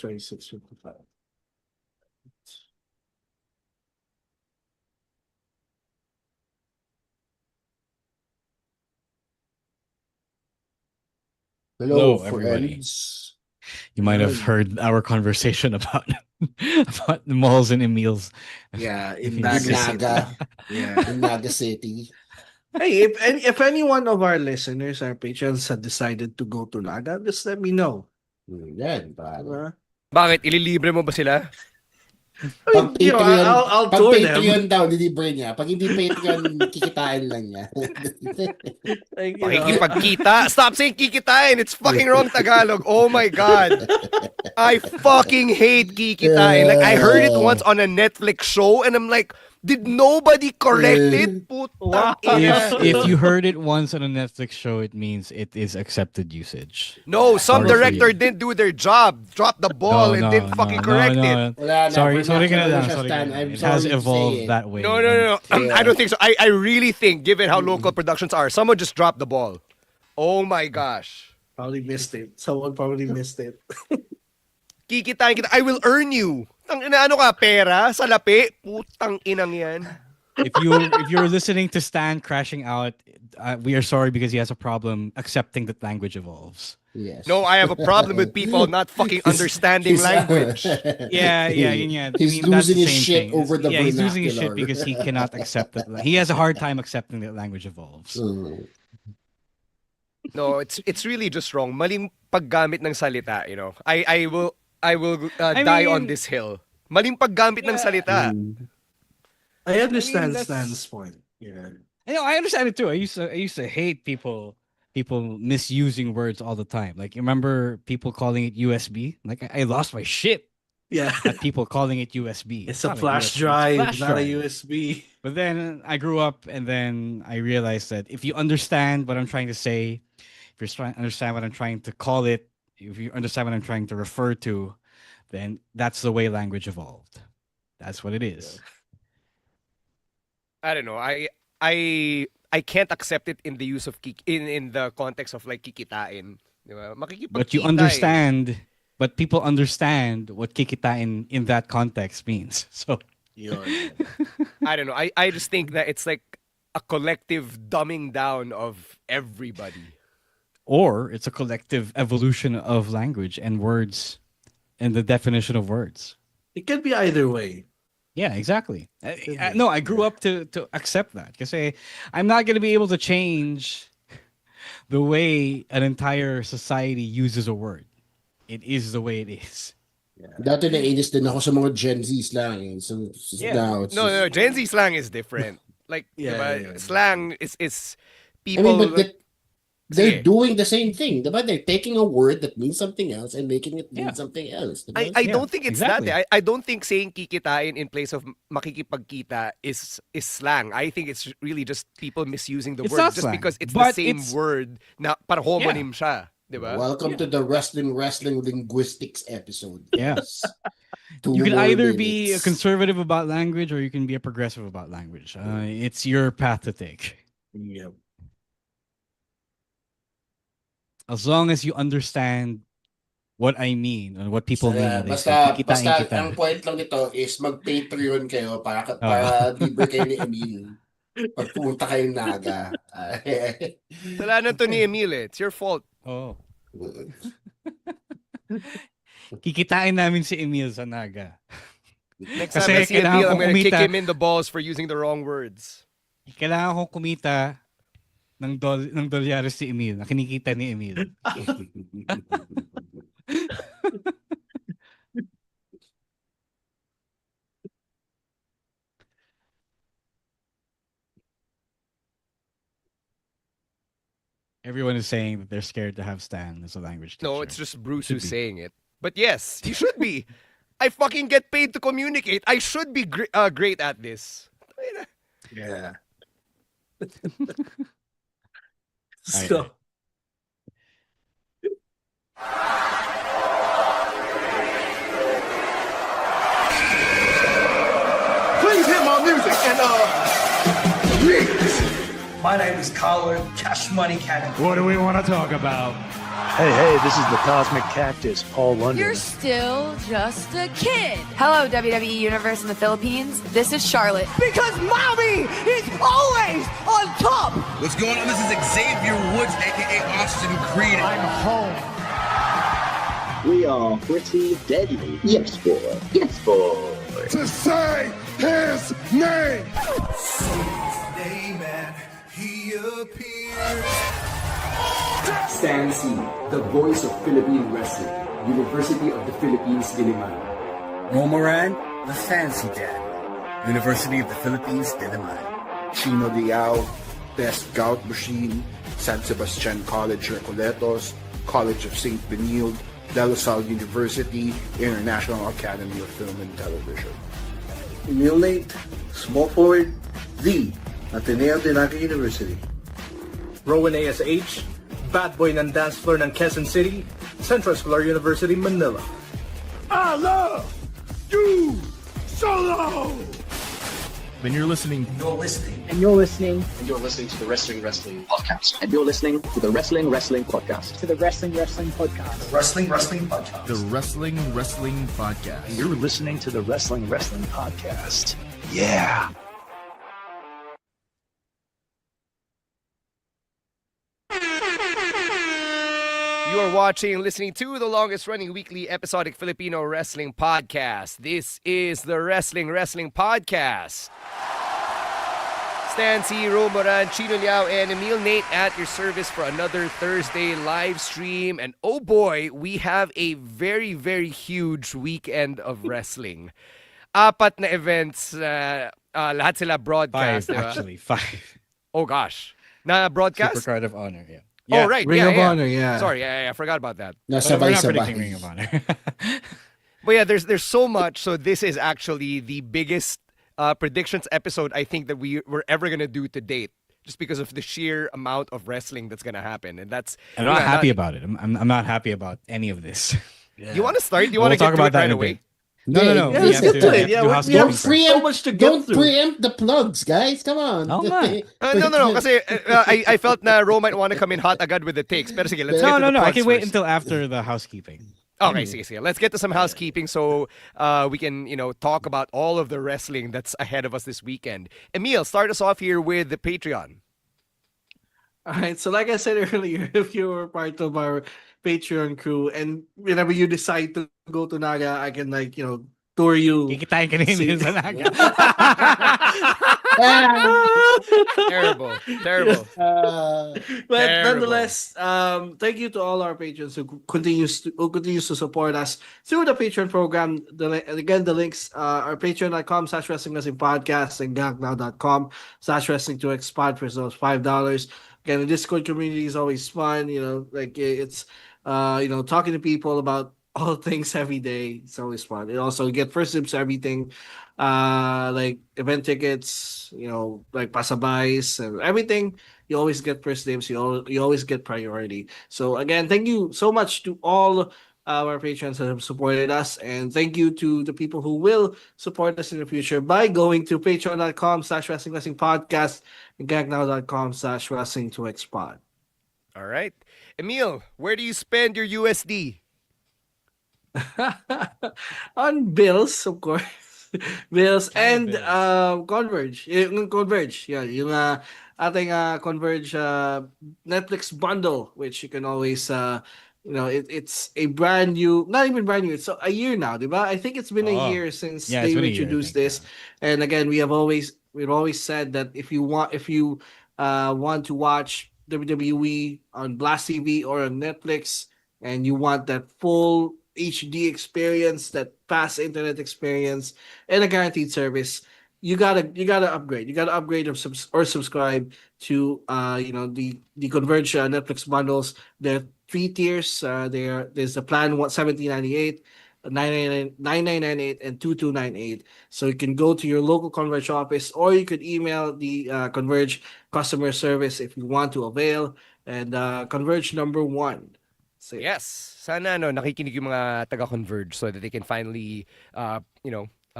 26:55. Hello, everybody. friends. You might have heard our conversation about about the malls and Emil's. Yeah, in Naga Naga City. City. Yeah. In Naga City. Hey, if any one of our listeners, our patrons, had decided to go to Naga, just let me know. Yan, pare. Diba? Bakit? Ililibre mo ba sila? Pag You know, Patreon, I'll pag tour Patreon them. daw, nilibre niya. Pag hindi Patreon, kikitain lang niya. Like, you know, Pakikipagkita. Stop saying kikitain. It's fucking wrong Tagalog. Oh my God. I fucking hate kikitain. Like, I heard it once on a Netflix show and I'm like, did nobody correct it? Putang ina. If you heard it once on a Netflix show, it means it is accepted usage. No, some Sorry for director you. didn't do their job. Dropped the ball and didn't fucking correct it. Wala na, Sorry ka vernacular na lang. siya, Sorry Stan. ka na. I'm It sorry has to say evolved it. that way. No. I don't think so. I really think, given how local productions are, someone just dropped the ball. Oh my gosh. probably missed it. Someone probably missed it. Kikitain kita. I will earn you. Tang ina, ano ka, pera? Sa lapi? Putang inang yan. If you're listening to Stan crashing out, we are sorry because he has a problem accepting that language evolves. Yes. No, I have a problem with people not fucking understanding language. Yeah, yun yan. He's that's losing the his same shit thing. over the he's losing his shit vernacular. because he cannot accept that. He has a hard time accepting that language evolves. No, it's really just wrong. Maling paggamit ng salita, you know. I will die on this hill. Maling paggamit ng salita. I understand that's- Stan's point. Yeah. I understand it too. I used to hate people misusing words all the time. Like, you remember people calling it USB? Like, I lost my shit Yeah. at people calling it USB. It's a not flash USB, drive, it's a not flash a drive. USB. But then I grew up, and then I realized that if you understand what I'm trying to say, if you're trying to understand what I'm trying to call it, if you understand what I'm trying to refer to, then that's the way language evolved. That's what it is. I don't know. I can't accept it in the use of in the context of like kikitain. Diba? But you Makikipagkita understand, but people understand what kikitain in that context means. So Yun. I don't know. I just think that it's like a collective dumbing down of everybody. or it's a collective evolution of language and words and the definition of words. It can be either way. Yeah, exactly. No, I grew up to accept that because I'm not going to be able to change the way an entire society uses a word. It is the way it is. Dati nainis din ako sa mga Gen Z slang. So now it's No, Gen Z slang is different. Like, Yeah, diba? yeah. Slang is I people. mean, but they're Sige. doing the same thing. Diba? They're taking a word that means something else and making it mean Yeah. something else. I Diba? don't think it's exactly. that. I don't think saying kikitain in place of makikipagkita is slang. I think it's really just people misusing the It's word not just slang, because it's the but same it's- word na para homonym siya. Diba? Welcome to the wrestling linguistics episode. Yes. Two You can more either be a minutes. conservative about language or you can be a progressive about language. It's your path to take. Yeah. As long as you understand what I mean and what people mean. when they say, Basta, "Kikitain basta kita." ang point lang nito is mag-Patreon kayo para libre kayo ni Emil. Pagpunta kayo Naga. Kasalanan to ni Emil eh. It's your fault. Oh. Kikitain namin si Emil sa Naga. Next Kasi time I see kailangan Emil, I'm kong gonna kick kumita. him in the balls for using the wrong words. Kailangan kong kumita ng dolyares si Emil, na kinikita ni Emil. Everyone is saying that they're scared to have Stan as a language teacher. No, it's just Bruce Should who's be. saying it. But yes, you should be. I fucking get paid to communicate. I should be great at this. Yeah. Alright. So, Please hear my music and please. My name is Collar Cash Money Cannon. What do we want to talk about? Hey, this is the Cosmic Cactus, Paul London. You're still just a kid. Hello, WWE Universe in the Philippines. This is Charlotte. Because mommy is always on top. What's going on? This is Xavier Woods, aka Austin Creed. I'm home. We are pretty deadly. Yes, boy. Yes, boy. To say his name. He appears. Stan C, the voice of Philippine wrestling, University of the Philippines, Diliman. Momoran, the fancy dad, University of the Philippines, Diliman. Chino Liao, Best Gout Machine, San Sebastian College, Recoletos, College of St. Benilde, De La Salle University, International Academy of Film and Television. Emil Nate, small forward, the Ateneo de Naga University. Rowan ASH, Bad Boy ng Dance Floor ng Quezon City, Central Scholar University, Manila. I love you solo. Then you're listening. And you're listening to the Wrestling Podcast. And you're listening to the Wrestling Podcast. To the Wrestling Podcast. The Wrestling Podcast. You're listening to the Wrestling Podcast. Yeah. You are watching and listening to the longest running weekly episodic Filipino wrestling podcast. This is the Wrestling Podcast. Stan C, Romoran, Chino Liao, and Emil Nate at your service for another Thursday live stream. And oh boy, we have a very, very huge weekend of wrestling. Apat na events, lahat sila broadcast. Five, actually. 5. Oh gosh. Na broadcast? Supercard of Honor, yeah. Oh, right. Ring of Honor, yeah. Sorry, I forgot about that. We're not predicting Ring of Honor. But yeah, there's so much. So this is actually the biggest predictions episode I think that we're ever gonna do to date, just because of the sheer amount of wrestling that's gonna happen, and that's. I'm not happy about it. I'm not happy about any of this. Yeah. You want to start? You want to talk get about to it that right in a away? bit. No. Yeah, let's get to it. Yeah, we have so much to get Don't through. preempt the plugs, guys. Come on. Oh, man. No. Kasi I felt na Ro might want to come in hot agad with the takes. Pero sige, let's get to the No. I plugs can wait first. until after the housekeeping. Okay, sige. Let's get to some housekeeping so we can, talk about all of the wrestling that's ahead of us this weekend. Emil, start us off here with the Patreon. All right, so like I said earlier, if you were part of our Patreon crew and whenever you decide to go to Naga, I can tour you. Kikitain ka rin sa Naga. Terrible. But nonetheless, thank you to all our patrons who continues to support us through the Patreon program. Again, the links are patreon.com/wrestling podcast and gagnow.com/wrestling2xpod for those $5. Again, the Discord community is always fun. It's talking to people about all things every day. It's always fun. And also get first dibs to everything, like event tickets, like pasabays and everything. You always get first dibs. You always get priority. So again, thank you so much to all our patrons that have supported us, and thank you to the people who will support us in the future by going to patreon.com/wrestling podcast and gagnow.com/wrestling2xpod. All right. Emil, where do you spend your USD? On bills, of course. Bills and Converge. Converge. Yeah, yung ating Converge Netflix bundle, which you can always it's a brand new, not even brand new, it's a year now, diba? I think it's been a year since they introduced this. And again, we've always said that if you want to watch WWE on Blast TV or on Netflix, and you want that full HD experience, that fast internet experience, and a guaranteed service, you gotta upgrade. You gotta upgrade or subscribe to the Converge Netflix bundles. There are 3 tiers. There's the plan $17.98, $99.98, and $22.98. So you can go to your local Converge office, or you could email the Converge customer service if you want to avail. And Converge number 1. So, yes. Sana nakikinig yung mga taga-Converge so that they can finally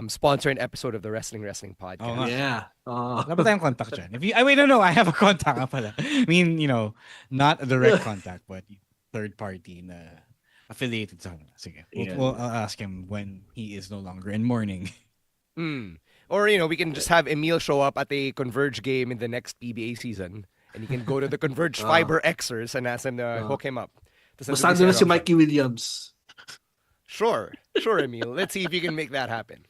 sponsor an episode of the Wrestling Podcast. Oh, yeah. Wala ba tayong contact dyan? I have a contact nga pala. I mean, not a direct contact, but third party na affiliated sa kanila. Sige. Yeah. I'll ask him when he is no longer in mourning. Or, you know, we can just have Emil show up at a Converge game in the next PBA season. And he can go to the Converge Fiber Xers and ask him to hook him up. Basta na si Mikey Williams. Sure, Emil. Let's see if you can make that happen.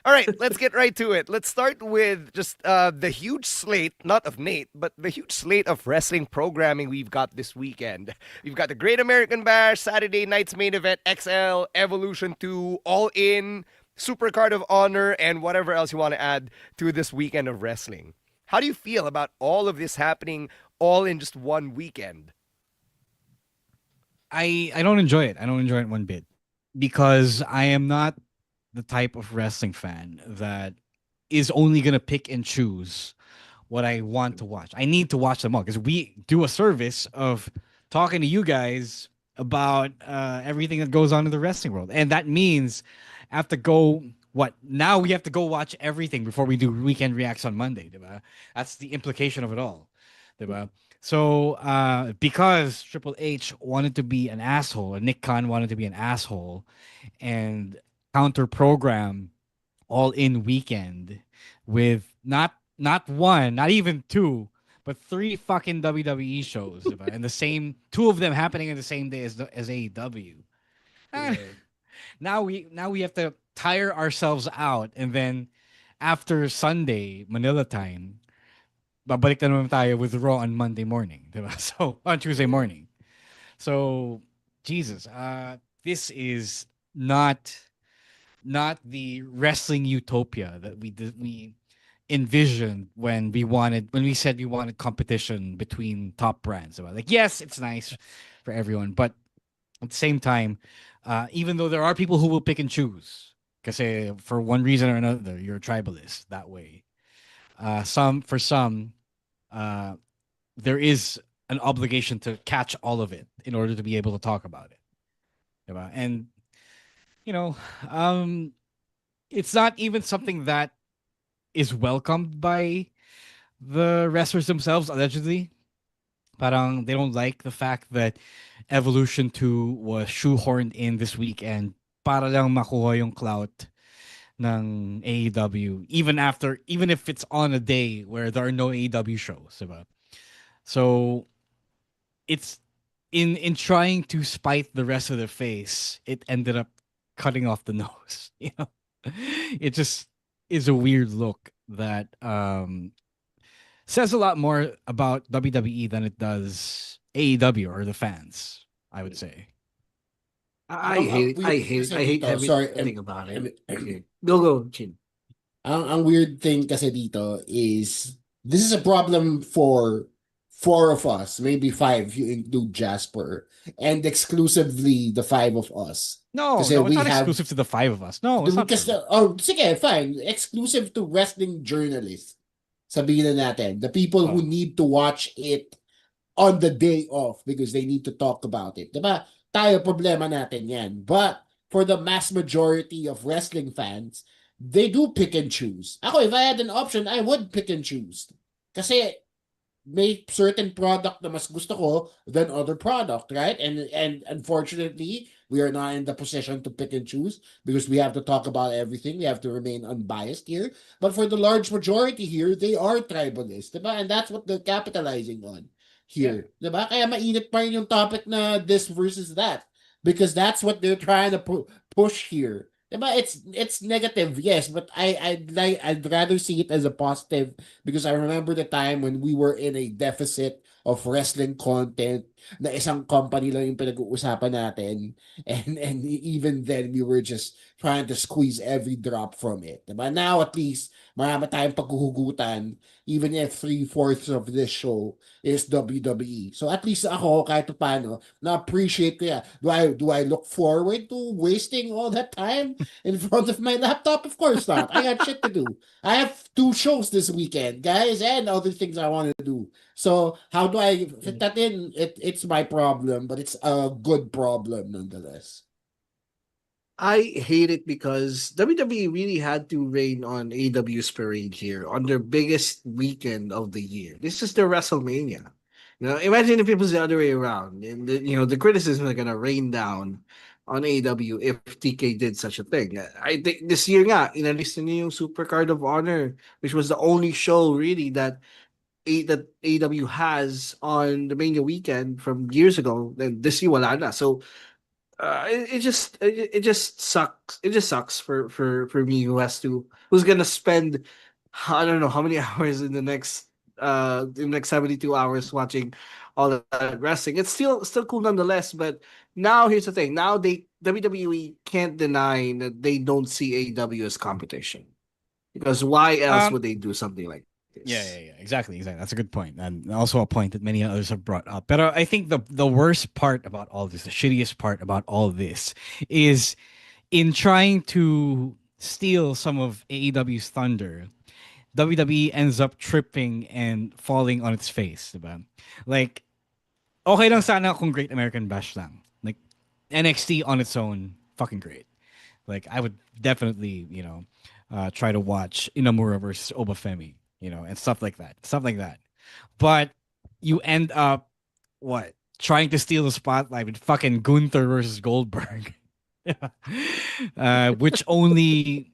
All right, let's get right to it. Let's start with just the huge slate, not of Nate, but the huge slate of wrestling programming we've got this weekend. We've got the Great American Bash, Saturday night's main event, XL, Evolution 2, All In, Supercard of Honor, and whatever else you want to add to this weekend of wrestling. How do you feel about all of this happening all in just one weekend? I don't enjoy it. I don't enjoy it one bit because I am not the type of wrestling fan that is only going to pick and choose what I want to watch. I need to watch them all because we do a service of talking to you guys about everything that goes on in the wrestling world. And that means I have to go, now we have to go watch everything before we do weekend reacts on Monday. Diba? That's the implication of it all. Diba? So because Triple H wanted to be an asshole, and Nick Khan wanted to be an asshole, and counter program All In weekend with not one, not even two, but 3 fucking WWE shows, diba? And the same, 2 of them happening in the same day as AEW. Yeah. Now we have to tire ourselves out, and then after Sunday Manila time, babalik na naman tayo with Raw on Monday morning, diba? So on Tuesday morning. So Jesus, this is not the wrestling utopia that we envisioned when we said we wanted competition between top brands. Like, yes, it's nice for everyone, but at the same time, even though there are people who will pick and choose, because for one reason or another, you're a tribalist that way. For some, there is an obligation to catch all of it in order to be able to talk about it. Diba? And it's not even something that is welcomed by the wrestlers themselves, allegedly. Parang they don't like the fact that Evolution 2 was shoehorned in this weekend para lang makuha yung clout ng AEW, even if it's on a day where there are no AEW shows, diba? So it's in trying to spite the rest of their face, it ended up cutting off the nose. It just is a weird look that says a lot more about WWE than it does AEW or the fans, I would say. I hate everything about it. Okay. Go, Chin. Ang weird thing kasi dito is this is a problem for 4 of us, maybe 5 if you include Jasper, and exclusively the 5 of us. No, it's not exclusive to the 5 of us. No, it's not. Sige, fine. Exclusive to wrestling journalists. Sabihin na natin. The people who need to watch it on the day off because they need to talk about it. Diba? Tayo, problema natin yan. But for the mass majority of wrestling fans, they do pick and choose. Ako, if I had an option, I would pick and choose. Kasi may certain product na mas gusto ko than other product, right? And unfortunately, we are not in the position to pick and choose because we have to talk about everything. We have to remain unbiased here. But for the large majority here, they are tribalist, diba? And that's what they're capitalizing on here. Yeah. Diba? Kaya mainit pa rin yung topic na this versus that because that's what they're trying to push here. Diba? It's negative, yes, but I'd rather see it as a positive because I remember the time when we were in a deficit of wrestling content na isang company lang yung pinag-uusapan natin and even then we were just trying to squeeze every drop from it. Diba? Now at least marami tayong paghuhugutan even if 3/4 of this show is WWE. So at least ako kahit paano na-appreciate ko yan. Do I look forward to wasting all that time in front of my laptop? Of course not. I got shit to do. I have 2 shows this weekend, guys, and other things I want to do. So how do I fit that in? It's my problem, but it's a good problem nonetheless. I hate it because WWE really had to rain on AEW's parade here on their biggest weekend of the year. This is their WrestleMania. Imagine if it was the other way around, and the criticism are gonna rain down on AEW if TK did such a thing. I think this year nga, inalis na niya yung Super Card of Honor, which was the only show really that AEW has on the Mania weekend from years ago. Then this year wala na. So it just sucks. It just sucks for me who's gonna spend I don't know how many hours in the next 72 hours watching all that wrestling. It's still cool nonetheless, but now here's the thing. Now WWE can't deny that they don't see AEW as competition. Because why else would they do something like this? Yeah. Exactly. That's a good point. And also a point that many others have brought up. But I think the worst part about all this, the shittiest part about all this is in trying to steal some of AEW's thunder, WWE ends up tripping and falling on its face, diba? Like, okay lang sana kung Great American Bash lang. Like, NXT on its own, fucking great. Like, I would definitely, try to watch Inamura versus Obafemi, and stuff like that. Stuff like that. But you end up, trying to steal the spotlight with fucking Gunther versus Goldberg. Which only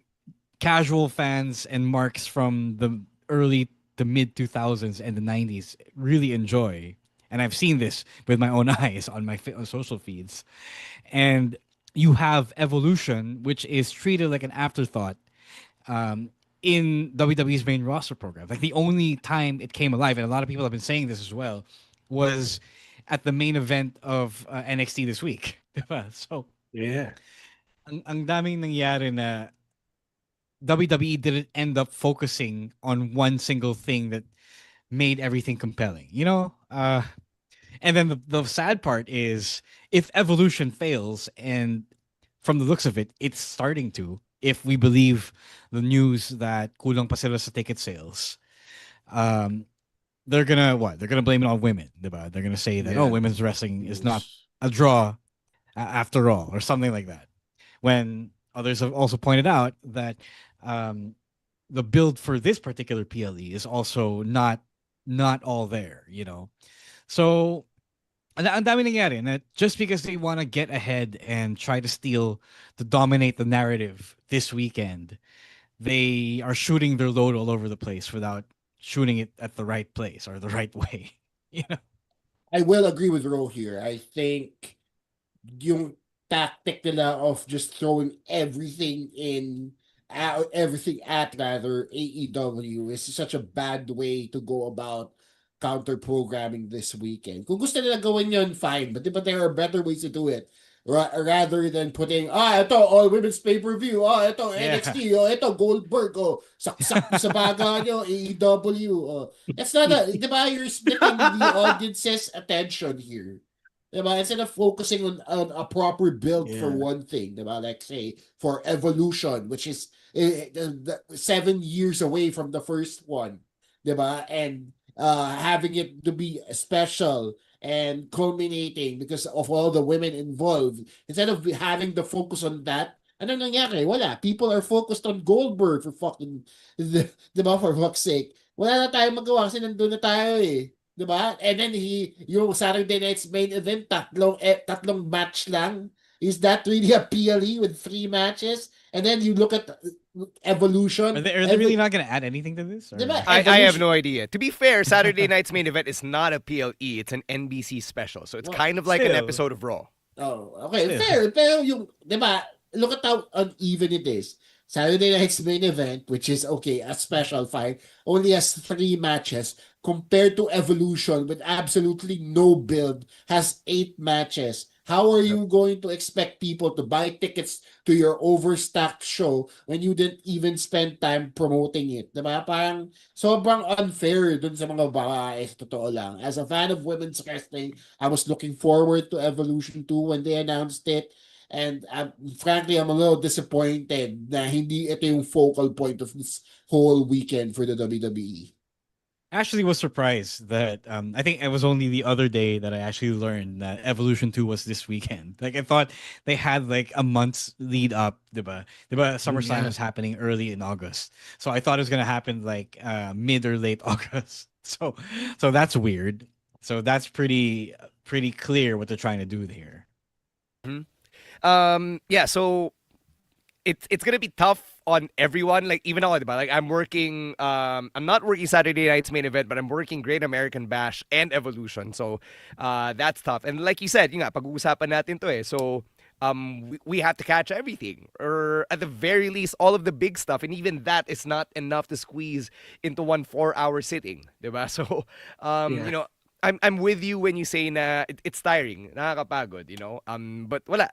casual fans and marks from the early to mid 2000s and the 90s really enjoy. And I've seen this with my own eyes on my on social feeds. And you have Evolution, which is treated like an afterthought in WWE's main roster program. Like the only time it came alive, and a lot of people have been saying this as well, was at the main event of NXT this week. So, yeah. Ang daming nangyari na WWE didn't end up focusing on one single thing that made everything compelling, and then the sad part is if Evolution fails, and from the looks of it, it's starting to, if we believe the news that kulang pa sila sa ticket sales, they're gonna They're gonna blame it on women, diba? They're gonna say that women's wrestling is not a draw after all, or something like that. When others have also pointed out that the build for this particular PLE is also not all there, So, ang dami nangyari na just because they want to get ahead and try to dominate the narrative this weekend, they are shooting their load all over the place without shooting it at the right place or the right way. I will agree with Ro here. I think yung tactic nila of just throwing everything at rather AEW is such a bad way to go about counter programming this weekend. Kung gusto nila gawin yun, fine. But there are better ways to do it. Rather than putting, ito, all women's pay-per-view. Ito, NXT. Ito, Goldberg. Saksak sa baga nyo, AEW. That's not you're splitting the audience's attention here. Instead of focusing on a proper build for one thing, like say for Evolution, which is 7 years away from the first one, and having it to be special and culminating because of all the women involved, instead of having the focus on that, ano nangyari? Wala. People are focused on Goldberg for fucking, for fuck's sake. Wala na tayong magawa kasi nandun na tayo eh. Diba? And then yung Saturday night's main event, tatlong match lang. Is that really a PLE with 3 matches? And then you look at Evolution. Are they really not going to add anything to this? Diba? I have no idea. To be fair, Saturday night's main event is not a PLE. It's an NBC special. So it's kind of like an episode of Raw. Oh, okay. Fair. Pero yung, diba, look at how uneven it is. Saturday night's main event, which is, okay, a special fight, only has 3 matches, compared to Evolution with absolutely no build, has 8 matches. How are you going to expect people to buy tickets to your overstacked show when you didn't even spend time promoting it? Diba? Parang sobrang unfair dun sa mga babae, totoo lang. As a fan of women's wrestling, I was looking forward to Evolution 2 when they announced it. And frankly, I'm a little disappointed na hindi ito yung focal point of this whole weekend for the WWE. Actually was surprised that I think it was only the other day that I actually learned that Evolution 2 was this weekend. Like I thought they had like a month's lead up, diba? SummerSlam was happening early in August. So I thought it was going to happen like mid or late August. So that's weird. So that's pretty clear what they're trying to do here. Yeah, so it's gonna be tough on everyone. Like even now, diba? Like I'm working. I'm not working Saturday night's main event, but I'm working Great American Bash and Evolution. So that's tough. And like you said, pag-uusapan natin to eh. So we have to catch everything, or at the very least, all of the big stuff. And even that is not enough to squeeze into 1 4-hour sitting, diba? So you know. I'm with you when you say na it's tiring, nakakapagod, but wala.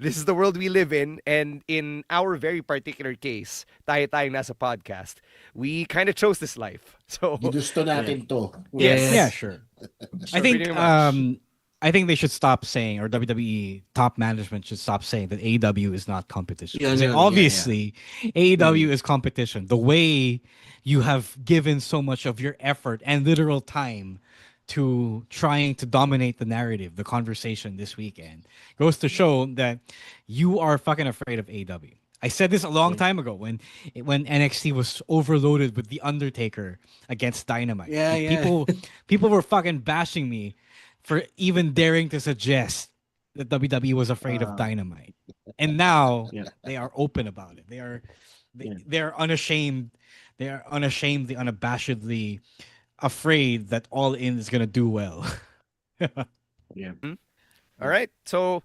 This is the world we live in, and in our very particular case, tayong nasa podcast, we kind of chose this life. So Ginusto natin to. Yes. Yeah, sure. I think I think they should stop saying, or WWE top management should stop saying that AEW is not competition. Obviously, AEW is competition. The way you have given so much of your effort and literal time to trying to dominate the narrative, the conversation this weekend, goes to show that you are fucking afraid of AEW. I said this a long time ago when NXT was overloaded with The Undertaker against Dynamite. People were fucking bashing me for even daring to suggest that WWE was afraid of Dynamite. And now they are open about it. They're unashamed. They're unashamedly, unabashedly afraid that All In is gonna do well. All right, so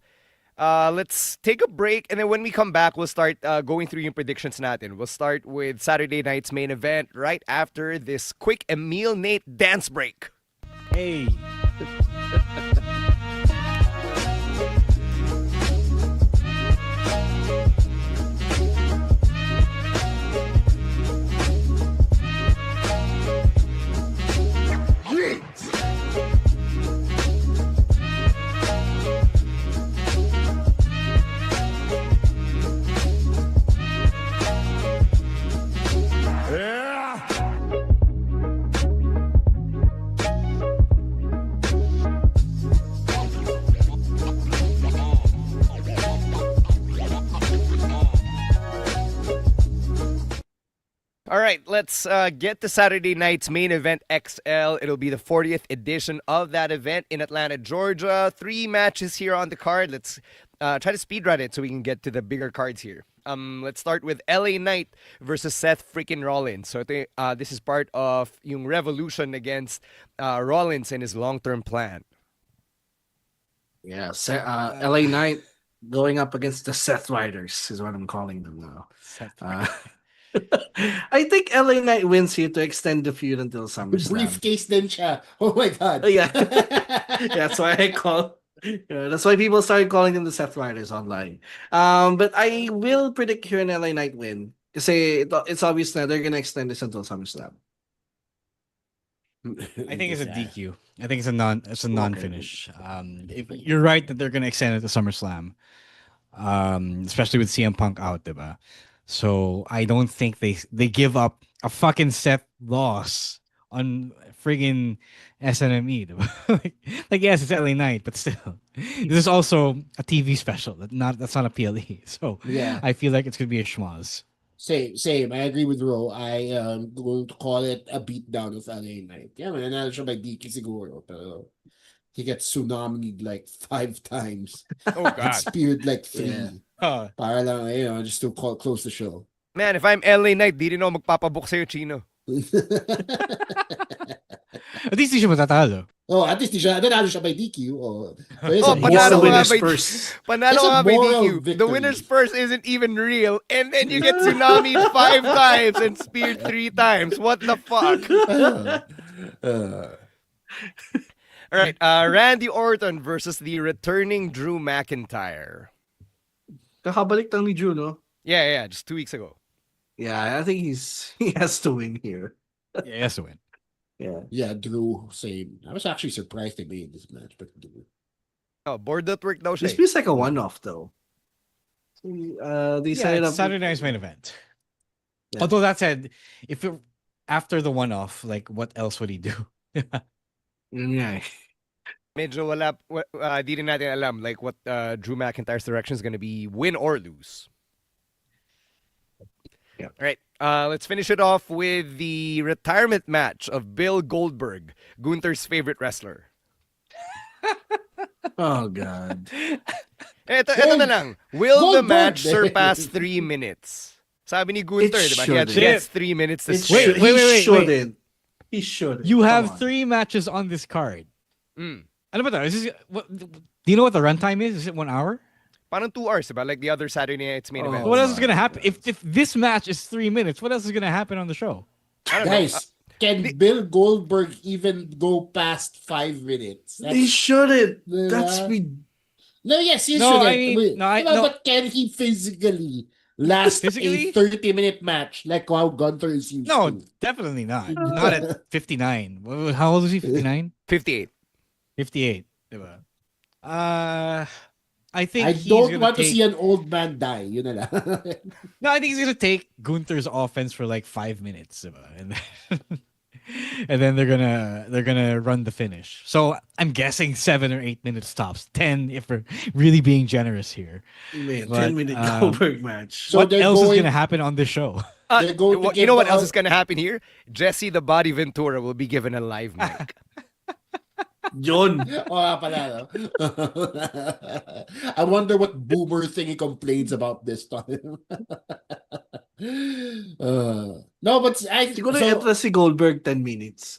let's take a break, and then when we come back, we'll start going through yung predictions natin. We'll start with Saturday night's main event right after this quick Emil Nate dance break. Hey. All right, let's get to Saturday night's main event XL. It'll be the 40th edition of that event in Atlanta, Georgia. 3 matches here on the card. Let's try to speedrun it so we can get to the bigger cards here. Let's start with LA Knight versus Seth freaking Rollins. So this is part of yung revolution against Rollins and his long-term plan. Yeah, LA Knight going up against the Seth Riders is what I'm calling them now. I think LA Knight wins here to extend the feud until SummerSlam. Briefcase din siya. Oh my God. Yeah. That's why I call. That's why people started calling them the Seth Riders online. But I will predict here an LA Knight win. Kasi it's obvious that they're gonna extend this until SummerSlam. I think it's a DQ. I think it's a non-finish. If you're right that they're gonna extend it to SummerSlam, especially with CM Punk out, diba? So I don't think they give up a fucking Seth loss on friggin' SNME. Diba? like yes, it's LA Knight, but still, this is also a TV special. That's not a PLE. So yeah, I feel like it's gonna be a schmoz. Same. I agree with Ro. I am going to call it a beatdown of LA Knight. Yeah, mananalo siya by DQ siguro. Pero he gets tsunami'd like 5 times. Oh God. And speared like 3. Yeah. Para lang, just to close the show. Man, if I'm LA Knight, di rin ako magpapabook sa'yo, Chino. At least di siya matatalo. Oh, at least nanalo siya by DQ. Panalo winner's purse. Panalo nga by DQ. The winner's purse isn't even real, and then you get tsunami'd 5 times and speared 3 times. What the fuck? All right, Randy Orton versus the returning Drew McIntyre. Kakabalik lang ni Drew, no? Yeah, just 2 weeks ago. Yeah, I think he has to win here. Yeah, he has to win. Yeah, Drew, same. I was actually surprised they made this match, but Drew. Oh, board that work daw siya. This feels like a one-off, though. They set it up. Saturday night's main event. Yeah. Although that said, if it, after the one-off, like what else would he do? Yeah. Medyo wala, di rin natin alam like what Drew McIntyre's direction is going to be, win or lose. All right. Let's finish it off with the retirement match of Bill Goldberg, Gunther's favorite wrestler. Oh, God. Ito na lang. Will the match surpass 3 minutes? Sabi ni Gunther, diba? He has 3 minutes to spare. Wait. He shouldn't. You have 3 matches on this card. Ano ba to? Do you know what the runtime is? Is it 1 hour? Parang 2 hours, diba? Like the other Saturday night's main event. What else is gonna happen? If this match is 3 minutes, what else is gonna happen on the show? Guys, can Bill Goldberg even go past 5 minutes? He shouldn't. That's No, yes, he No, shouldn't. I mean, no. But can he physically last a 30-minute match like how Gunther is used No, to? definitely not. Not at 59. How old is he? 59? 58. 58. Diba? I think I he's don't gonna want to take... see an old man die. Yun na lang. No, I think he's gonna take Gunther's offense for like 5 minutes, diba? And then they're gonna run the finish. So I'm guessing 7 or 8 minutes tops, 10 if we're really being generous here. Man, But, 10-minute Goldberg match. So what else is gonna happen on this show? You know what else is gonna happen here? Jesse the Body Ventura will be given a live mic. John. Pala, no? I wonder what boomer thing he complains about this time. No, but siguro ito si Goldberg 10 minutes.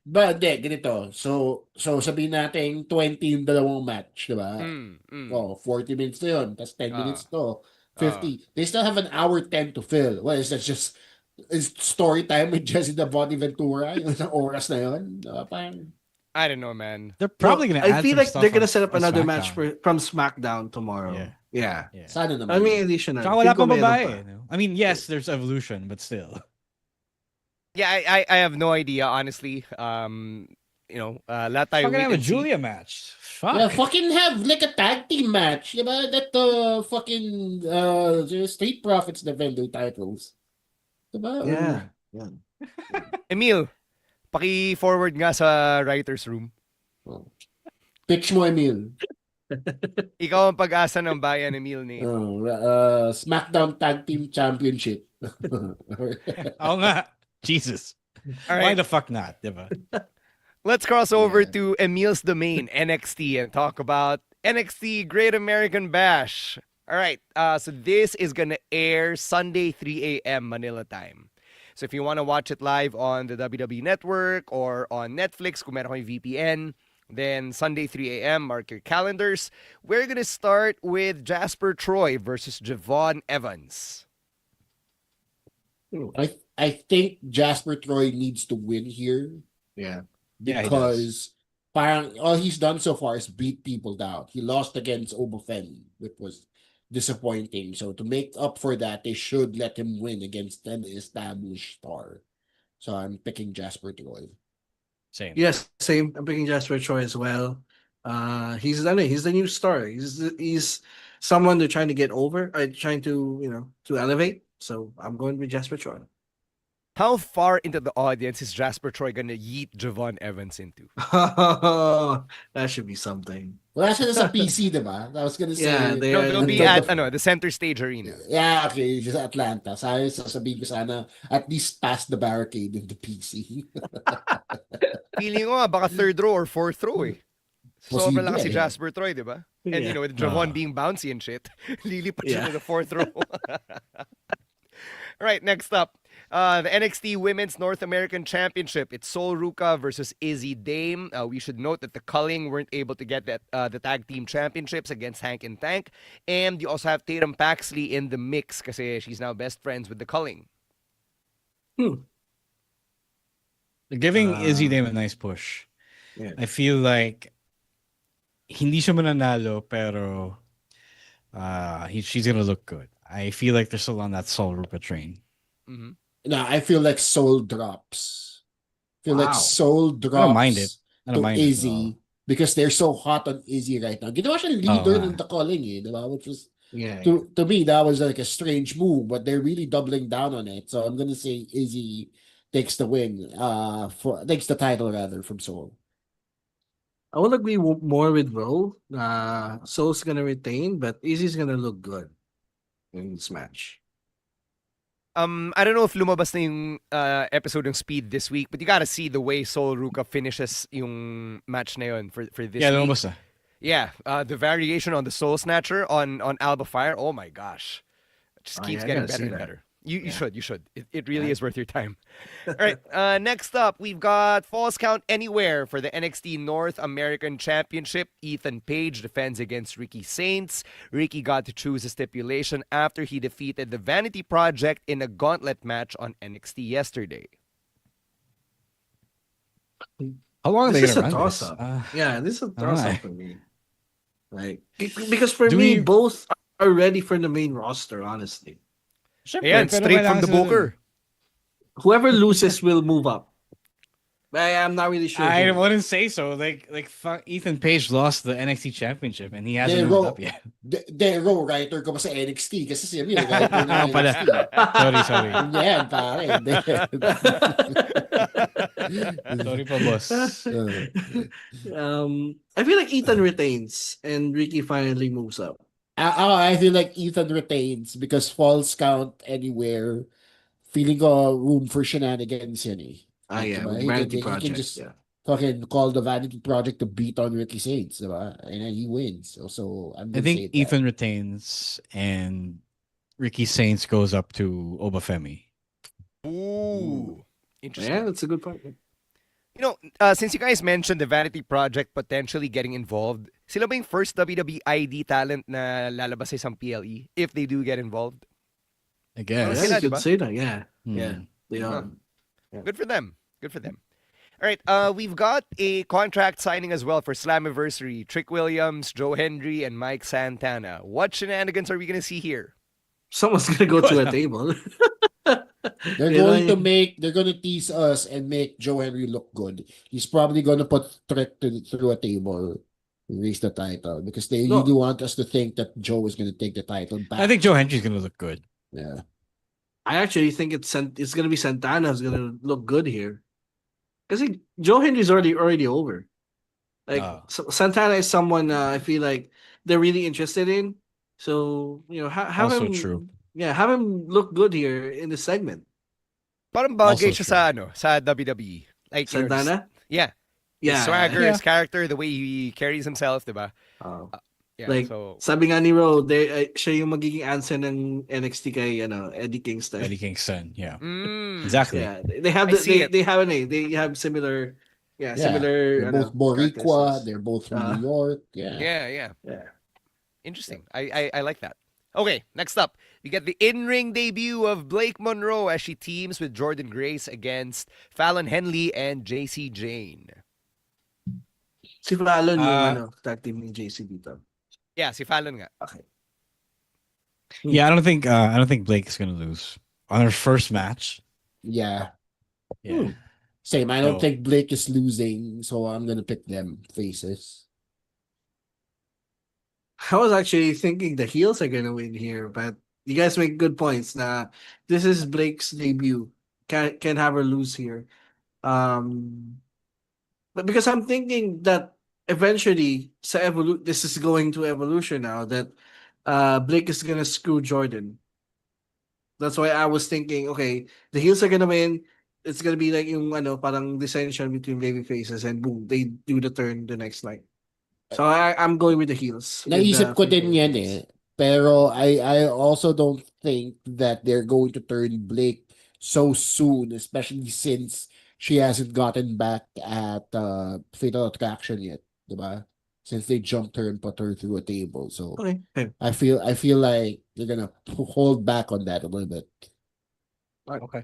But ganito. So sabihin natin 20 yung dalawang match, di ba? 40 minutes na yun. Tapos 10 minutes to. 50. They still have an hour 10 to fill. Well, is that just story time with Jesse the Body Ventura? Yung isang oras na yun? Parang... I don't know, man. They're probably gonna. I feel like they're gonna set up on another SmackDown. match from SmackDown tomorrow. Yeah. Sana naman. I mean, additional. Tsaka wala pang babae. I mean, yes, there's Evolution, but still. Yeah, I have no idea, honestly. Lahat tayo Fucking wait have a and see. Julia match. Fuck. Yeah, fucking have like a tag team match. Diba? That fucking Street Profits defend their titles. Diba? Yeah. Emil, paki-forward nga sa writer's room. Pitch mo, Emil. Ikaw ang pag-asa ng bayan, Emil. SmackDown Tag Team Championship. Oo nga. Jesus. All Why right. the fuck not, diba? Let's cross over to Emil's domain, NXT, and talk about NXT Great American Bash. All right, so this is going to air Sunday, 3 a.m. Manila time. So if you want to watch it live on the WWE Network or on Netflix, kung meron kayong VPN, then Sunday, 3 a.m., mark your calendars. We're going to start with Jasper Troy versus Javon Evans. I think Jasper Troy needs to win here. Yeah. Because parang all he's done so far is beat people down. He lost against Obofen, which was disappointing. So to make up for that, they should let him win against an established star. So I'm picking Jasper Troy. Same. Yes, same. I'm picking Jasper Troy as well. He's the new star. He's someone they're trying to get over, trying to to elevate. So I'm going with Jasper Troy. How far into the audience is Jasper Troy gonna yeet Javon Evans into? That should be something. Wala siya sa PC, diba? I was gonna say. Yeah, they'll be at the Center Stage Arena. Yeah, okay, just Atlanta. Sasabihin ko sana at least past the barricade in the PC. Feeling ko nga, baka third row or fourth row eh. Sobrang lang si yeah. Jasper Troy, di ba? And with Javon being bouncy and shit, lilipat siya to the fourth row. All right, next up. The NXT Women's North American Championship. It's Sol Ruka versus Izzy Dame. We should note that the Culling weren't able to get the tag team championships against Hank and Tank. And you also have Tatum Paxley in the mix kasi she's now best friends with the Culling. Giving Izzy Dame a nice push. Yeah. I feel like hindi siya mananalo pero she's gonna look good. I feel like they're still on that Sol Ruka train. Mm-hmm. No, I feel like Soul drops. Like Soul drops I don't mind it. I don't to mind it at all. Izzy because they're so hot on Izzy right now. Ginawa siya leader ng the Calling, diba? Which was to me that was like a strange move, but they're really doubling down on it. So I'm gonna say Izzy takes the win. Takes the title rather from Soul. I will agree more with Ro. Soul's gonna retain, but Izzy's gonna look good in this match. I don't know if lumabas na yung episode ng Speed this week, but you gotta see the way Sol Ruka finishes yung match na yun for this Yeah, week. lumabas na. Yeah, the variation on the Soul Snatcher on Alba Fire, oh my gosh. It just keeps getting better and better. You should. It really is worth your time. All right, next up, we've got Falls Count Anywhere for the NXT North American Championship. Ethan Page defends against Ricky Saints. Ricky got to choose a stipulation after he defeated the Vanity Project in a gauntlet match on NXT yesterday. How long are they This is gonna a run this? toss-up. Yeah, this is a I don't toss-up know. for me. Like, because for Do me, we- both are ready for the main roster, honestly. Ayan, straight from the booker. Whoever loses will move up. I'm not really sure. I who. wouldn't say so. Ethan Page lost the NXT Championship and he hasn't Then moved Ro, up yet. then Ro, writer ka ba sa NXT? Kasi siya yung writer ng Ah, pala. NXT. Sorry. Yan, pare. Sorry pa, boss. I feel like Ethan retains and Ricky finally moves up. I feel like Ethan retains because Falls Count Anywhere, feeling ko room for shenanigans yan eh. Yeah, Diba? with Vanity He can Project. just Yeah. fucking call the Vanity Project to beat on Ricky Saints, diba? And then he wins. So I'm I gonna say think that. Ethan retains and Ricky Saints goes up to Obafemi. Ooh. Interesting. Yeah, that's a good point. You know, since you guys mentioned the Vanity Project potentially getting involved, sila ba yung first WWE ID talent na lalabas sa isang PLE if they do get involved? I guess. Yeah, Sila, you could diba? say that. Yeah. Hmm. Yeah. They are. Good for them. Good for them. All right, we've got a contract signing as well for Slammiversary. Trick Williams, Joe Hendry, and Mike Santana. What shenanigans are we going to see here? Someone's gonna go to a table. They're going to tease us and make Joe Henry look good. He's probably going to put Trick through a table, raise the title because they really want us to think that Joe is going to take the title back. I think Joe Hendry's gonna look good. Yeah. I actually think it's gonna be Santana who's gonna look good here. Because Joe Hendry's already over. Like Santana is someone I feel like they're really interested in. So have Also him. true. Yeah, have him look good here in the segment. Parang bagay Also siya sa WWE. Like, Santana? Yeah. Yeah. His swagger, Yeah. his character, the way he carries himself, diba? Yeah, like, so... sabi nga ni Ro, siya yung magiging answer ng NXT kay Eddie Kingston. Eddie Kingston, yeah. Mm. Exactly. Yeah, they have they have similar They're both Boricua, they're both from New York. Yeah. Interesting. I like that. Okay, next up, we get the in-ring debut of Blake Monroe as she teams with Jordan Grace against Fallon Henley and JC Jane. Si Fallon yung tag team ni JC dito. Yeah, si Fallon nga. Okay. Yeah, I don't think Blake is gonna lose on her first match. Yeah. Yeah. Same. I don't think Blake is losing, so I'm gonna pick them faces. I was actually thinking the heels are gonna win here, but you guys make good points. Nah, this is Blake's debut. Can't have her lose here. But because I'm thinking that eventually this is going to Evolution now that Blake is gonna screw Jordan. That's why I was thinking, okay, the heels are gonna win. It's gonna be like yung parang dissension between baby faces, and boom, they do the turn the next night. So I'm going with the heels. Naisip ko din yan eh. Pero I also don't think that they're going to turn Blake so soon, especially since she hasn't gotten back at Fatal Attraction yet, diba? Since they jumped her and put her through a table. So okay. I feel like they're gonna hold back on that a little bit. Okay.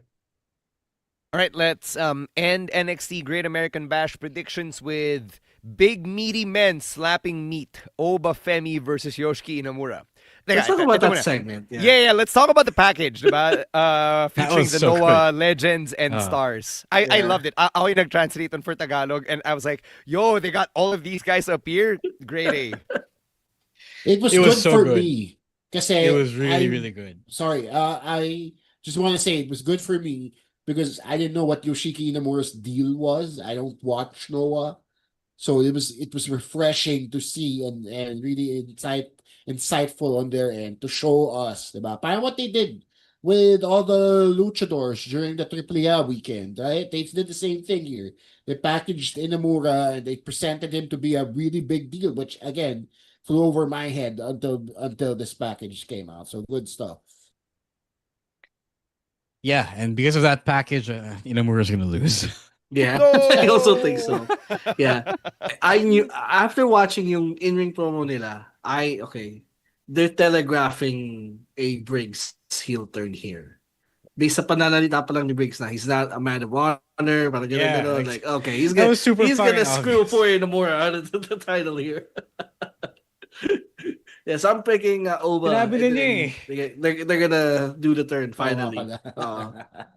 All right, let's end NXT Great American Bash predictions with big meaty men slapping meat. Oba Femi versus Yoshiki Inamura. Let's talk about that segment. Yeah, let's talk about the package, diba? Featuring the so Noah legends and stars. I loved it. Ako yung nag-translate for Tagalog and I was like, yo, they got all of these guys up here. Grade A. It was so for good. me. Kasi It was really good. Sorry, I just want to say it was good for me because I didn't know what Yoshiki Inamura's deal was. I don't watch Noah. So it was refreshing to see and really insightful on their end to show us, diba? Parang what they did with all the luchadors during the AAA weekend, right? They did the same thing here. They packaged Inamura and they presented him to be a really big deal, which again flew over my head until this package came out. So good stuff. Yeah, and because of that package, Inamura's gonna lose. Yeah, No! I also think so. Yeah, I knew after watching yung in-ring promo nila, they're telegraphing a Briggs heel turn here. Based sa pananalita pa lang ni Briggs na he's not a man of honor, parang Yeah, gano'n, like, like okay, he's that gonna was super screw fucking for Inamura out of the title here. Yes, I'm picking Oba. Sinabi and din then niya they're gonna do the turn finally.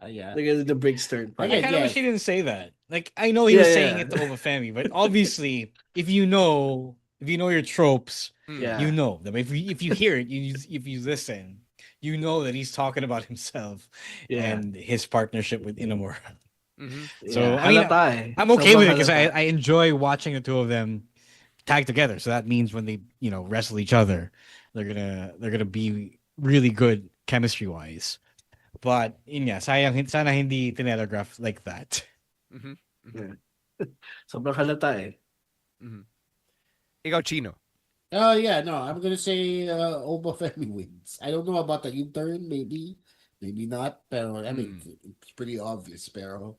Yeah. They're gonna do the Briggs turn. I Finally. kind of wish he didn't say that. Like, I know he was saying it to Obafemi, but obviously, if you know your tropes, you know them. If you hear it, if you listen, you know that he's talking about himself and his partnership with Inamura. So I mean, I'm okay with it because I enjoy watching the two of them tag together. So that means when they wrestle each other, they're gonna be really good chemistry wise. But yun nga, sayang sana hindi tinelegraph like that. Sobrang halata eh. Ikaw, Chino. Oh yeah, no, I'm gonna say Obafemi wins. I don't know about the U-turn, maybe not. Pero I mean, it's pretty obvious. Pero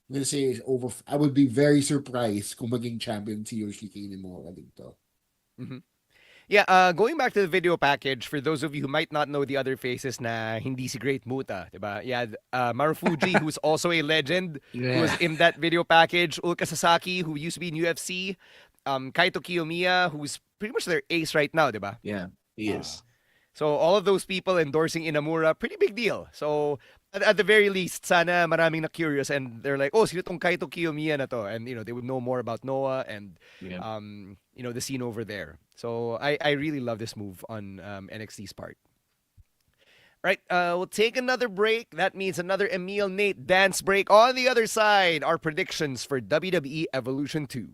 I'm gonna say I would be very surprised kung maging champion si Yoshiki Inamura dito. Yeah, going back to the video package, for those of you who might not know the other faces na hindi si Great Muta, diba? Yeah, Marufuji, who's also a legend, who was in that video package. Ulka Sasaki, who used to be in UFC. Kaito Kiyomiya, who's pretty much their ace right now, diba? Yeah, he is. So all of those people endorsing Inamura, pretty big deal. So at the very least, sana maraming na curious and they're like, oh, sino tong Kaito Kiyomiya na to? And they would know more about Noah and the scene over there. So I really love this move on NXT's part. Right, we'll take another break. That means another Emil Nate dance break. On the other side, our predictions for WWE Evolution 2.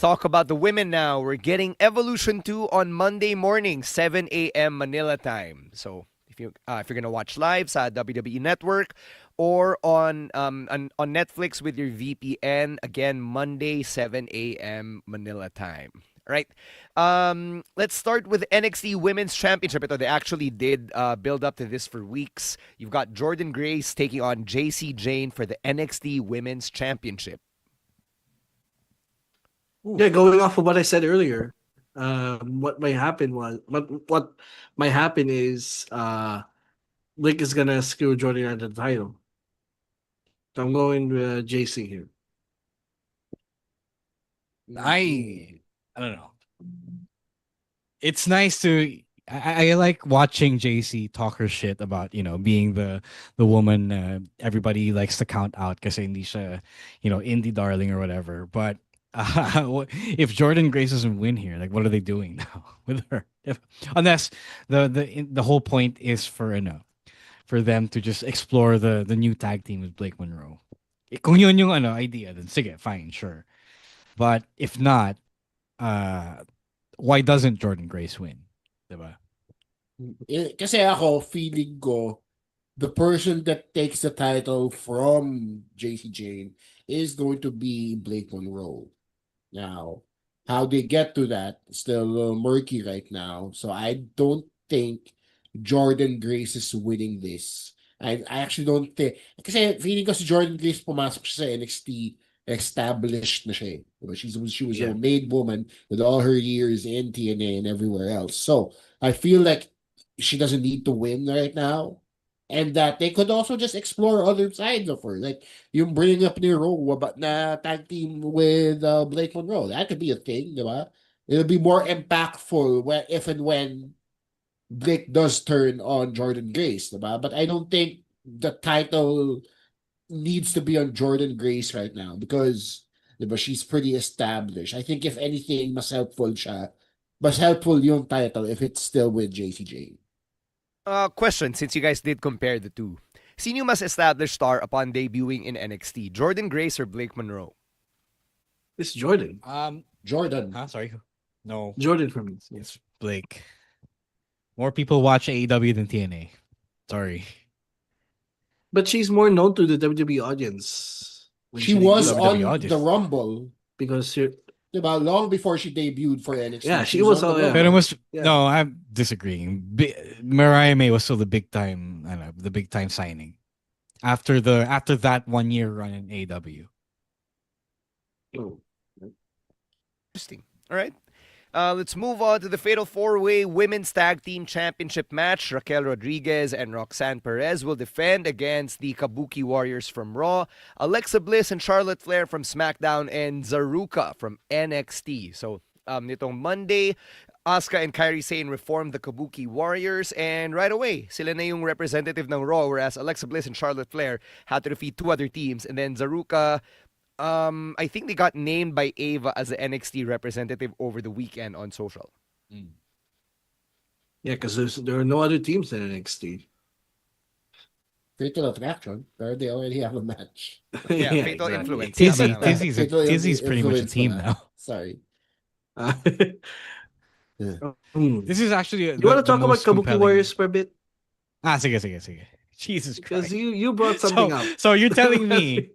Talk about the women now. We're getting Evolution 2 on Monday morning, 7 a.m. Manila time. So if you're gonna watch live sa WWE Network or on Netflix with your VPN, again Monday 7 a.m. Manila time. All right. Let's start with NXT Women's Championship. They actually did build up to this for weeks. You've got Jordan Grace taking on JC Jane for the NXT Women's Championship. Yeah, going off of what I said earlier, what might happen is Blake is gonna screw Jordan out of the title. So I'm going with JC here. I don't know. It's nice to I like watching JC talk her shit about being the woman everybody likes to count out kasi hindi siya indie darling or whatever. But if Jordan Grace doesn't win here, like what are they doing now with her? Unless the whole point is for them to just explore the new tag team with Blake Monroe. Kung yun yung idea, then sige, fine, sure. But if not, why doesn't Jordan Grace win? Diba? Kasi ako, feeling ko, the person that takes the title from JC Jane is going to be Blake Monroe. Now, how they get to that is still a little murky right now. So I don't think Jordan Grace is winning this. I actually don't think. Kasi feeling ko si Jordan Grace pumasok siya sa NXT, established na siya. She was a made woman with all her years in TNA and everywhere else. So I feel like she doesn't need to win right now. And that they could also just explore other sides of her. Like, yung bringing up ni Raw about na tag team with Blake Monroe. That could be a thing, diba? It'll be more impactful if and when Blake does turn on Jordan Grace, diba? But I don't think the title needs to be on Jordan Grace right now because diba, she's pretty established. I think if anything, mas helpful yung title if it's still with JCJ. Question, since you guys did compare the two. Sino mas established star upon debuting in NXT? Jordan Grace or Blake Monroe? It's Jordan. Jordan. Sorry. No. Jordan for me. It's Blake. More people watch AEW than TNA. Sorry. But she's more known to the WWE audience. She was on the Rumble. Because long before she debuted for NXT. Yeah, she was on But it was no, I'm disagreeing. Mariah May was still the big time, the big time signing. After that 1 year run in AEW. Oh. Interesting. All right. Let's move on to the Fatal 4-Way Women's Tag Team Championship match. Raquel Rodriguez and Roxanne Perez will defend against the Kabuki Warriors from Raw, Alexa Bliss and Charlotte Flair from SmackDown, and Zaruka from NXT. So, nitong Monday, Asuka and Kairi Sane reformed the Kabuki Warriors, and right away, sila na yung representative ng Raw, whereas Alexa Bliss and Charlotte Flair had to defeat two other teams, and then Zaruka, I think they got named by Ava as the NXT representative over the weekend on social. Yeah, because there are no other teams in NXT. Fatal Attraction, where they already have a match. Yeah, Fatal Influence. Tizzy's pretty much a team now. Sorry. This is actually you want to talk about Kabuki Warriors for a bit? Sige. Jesus Christ. Because you brought something up. So you're telling me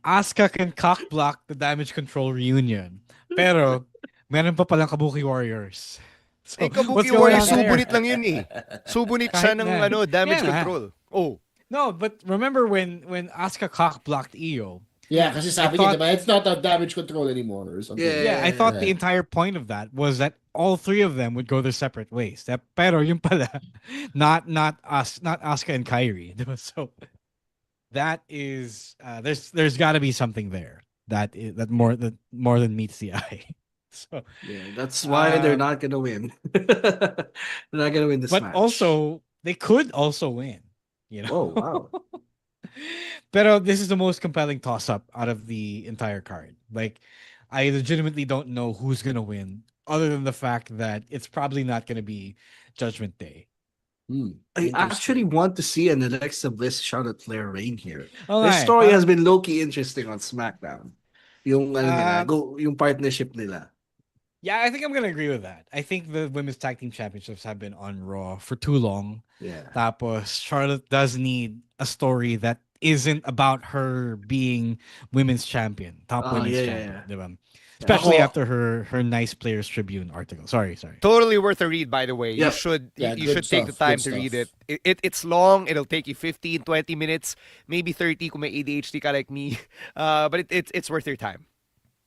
Asuka can cock block the Damage Control reunion. Pero meron pa palang Kabuki Warriors. So, Kabuki Warriors, subunit lang yun eh. Subunit siya ng Damage Control. Oh. No, but remember when Asuka cock blocked Io? Yeah, kasi sabi niya, diba, it's not a Damage Control anymore or something. Yeah, I thought the entire point of that was that all three of them would go their separate ways. Pero yung pala, not Asuka and Kairi. So that is there's got to be something there that more than meets the eye. So yeah, that's why they're not gonna win. They're not gonna win this match. But also they could also win. You know. Oh wow. Pero this is the most compelling toss-up out of the entire card. Like, I legitimately don't know who's gonna win, other than the fact that it's probably not gonna be Judgment Day. I actually want to see an Alexa Bliss Charlotte Flair reign here. Oh, This story has been low-key interesting on SmackDown. Yung yung partnership nila. Yeah, I think I'm gonna agree with that. I think the women's tag team championships have been on Raw for too long. Yeah. Tapos Charlotte does need a story that isn't about her being women's champion, top women's champion. Diba? Especially after her Nice Players Tribune article. Sorry. Totally worth a read, by the way. Yep. You should take the time to read it. It's long. It'll take you 15, 20 minutes, maybe 30 kung may ADHD ka like me. But it's worth your time.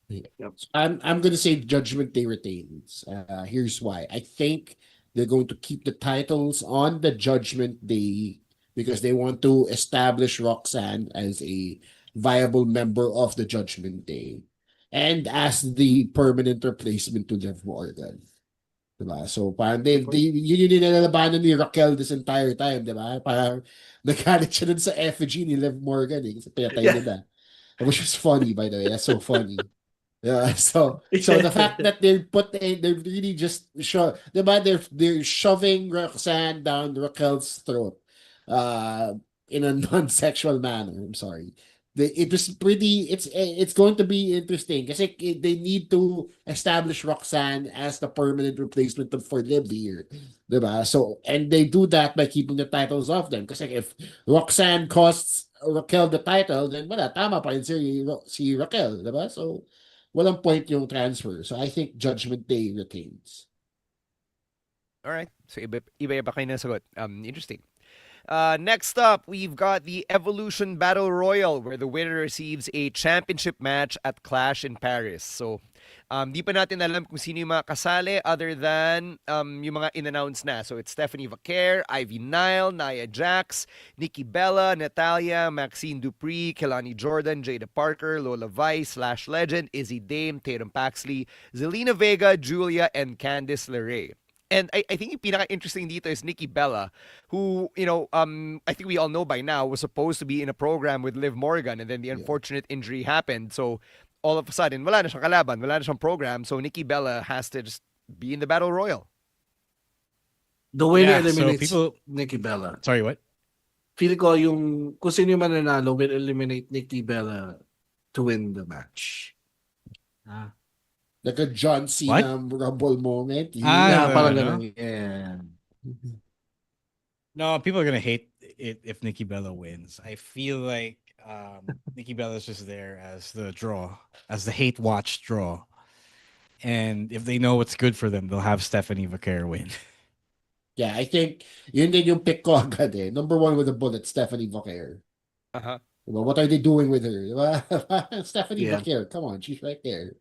Yep. I'm gonna say Judgment Day retains. Here's why. I think they're going to keep the titles on the Judgment Day because they want to establish Roxanne as a viable member of the Judgment Day and as the permanent replacement to Liv Morgan. Diba? So parang yun yung nilalabanan ni Raquel this entire time, diba? Parang nagalit siya dun sa effigy ni Liv Morgan kasi pinatay nila. Which was funny, by the way. That's so funny. Yeah, so the fact that they're really just they're shoving Roxanne down Raquel's throat in a non-sexual manner. I'm sorry. It's going to be interesting because they need to establish Roxanne as the permanent replacement for Liv here. Diba? So, and they do that by keeping the titles off them. Because if Roxanne costs Raquel the title, then wala, tama pa rin si Raquel. Diba? So, walang point yung transfer. So I think Judgment Day retains. All right. So iba kayo na sagot. Interesting. Next up, we've got the Evolution Battle Royal, where the winner receives a championship match at Clash in Paris. So, di pa natin alam kung sino yung mga kasali other than yung mga in-announce na. So, it's Stephanie Vaquer, Ivy Nile, Nia Jax, Nikki Bella, Natalia, Maxine Dupree, Kelani Jordan, Jada Parker, Lola Vice, Slash Legend, Izzy Dame, Tatum Paxley, Zelina Vega, Julia, and Candice LeRae. And I think yung pinaka-interesting dito is Nikki Bella, who, I think we all know by now, was supposed to be in a program with Liv Morgan, and then the unfortunate injury happened. So, all of a sudden, wala na siyang kalaban, wala na siyang program, so Nikki Bella has to just be in the Battle Royal. The winner Yeah, so eliminates people- Nikki Bella. Sorry, what? Feel ko yung kung sino yung mananalo will eliminate Nikki Bella to win the match. Like a John Cena Rumble moment. Yeah, parang no. ganun. Yeah. No, people are gonna hate it if Nikki Bella wins. I feel like Nikki Bella is just there as the draw, as the hate watch draw. And if they know what's good for them, they'll have Stephanie Vaquer win. Yeah, I think yun din yung pick ko agad eh. Number one with a bullet, Stephanie Vaquer. Uh-huh. What are they doing with her? Stephanie Yeah. Vaquer, come on, she's right there.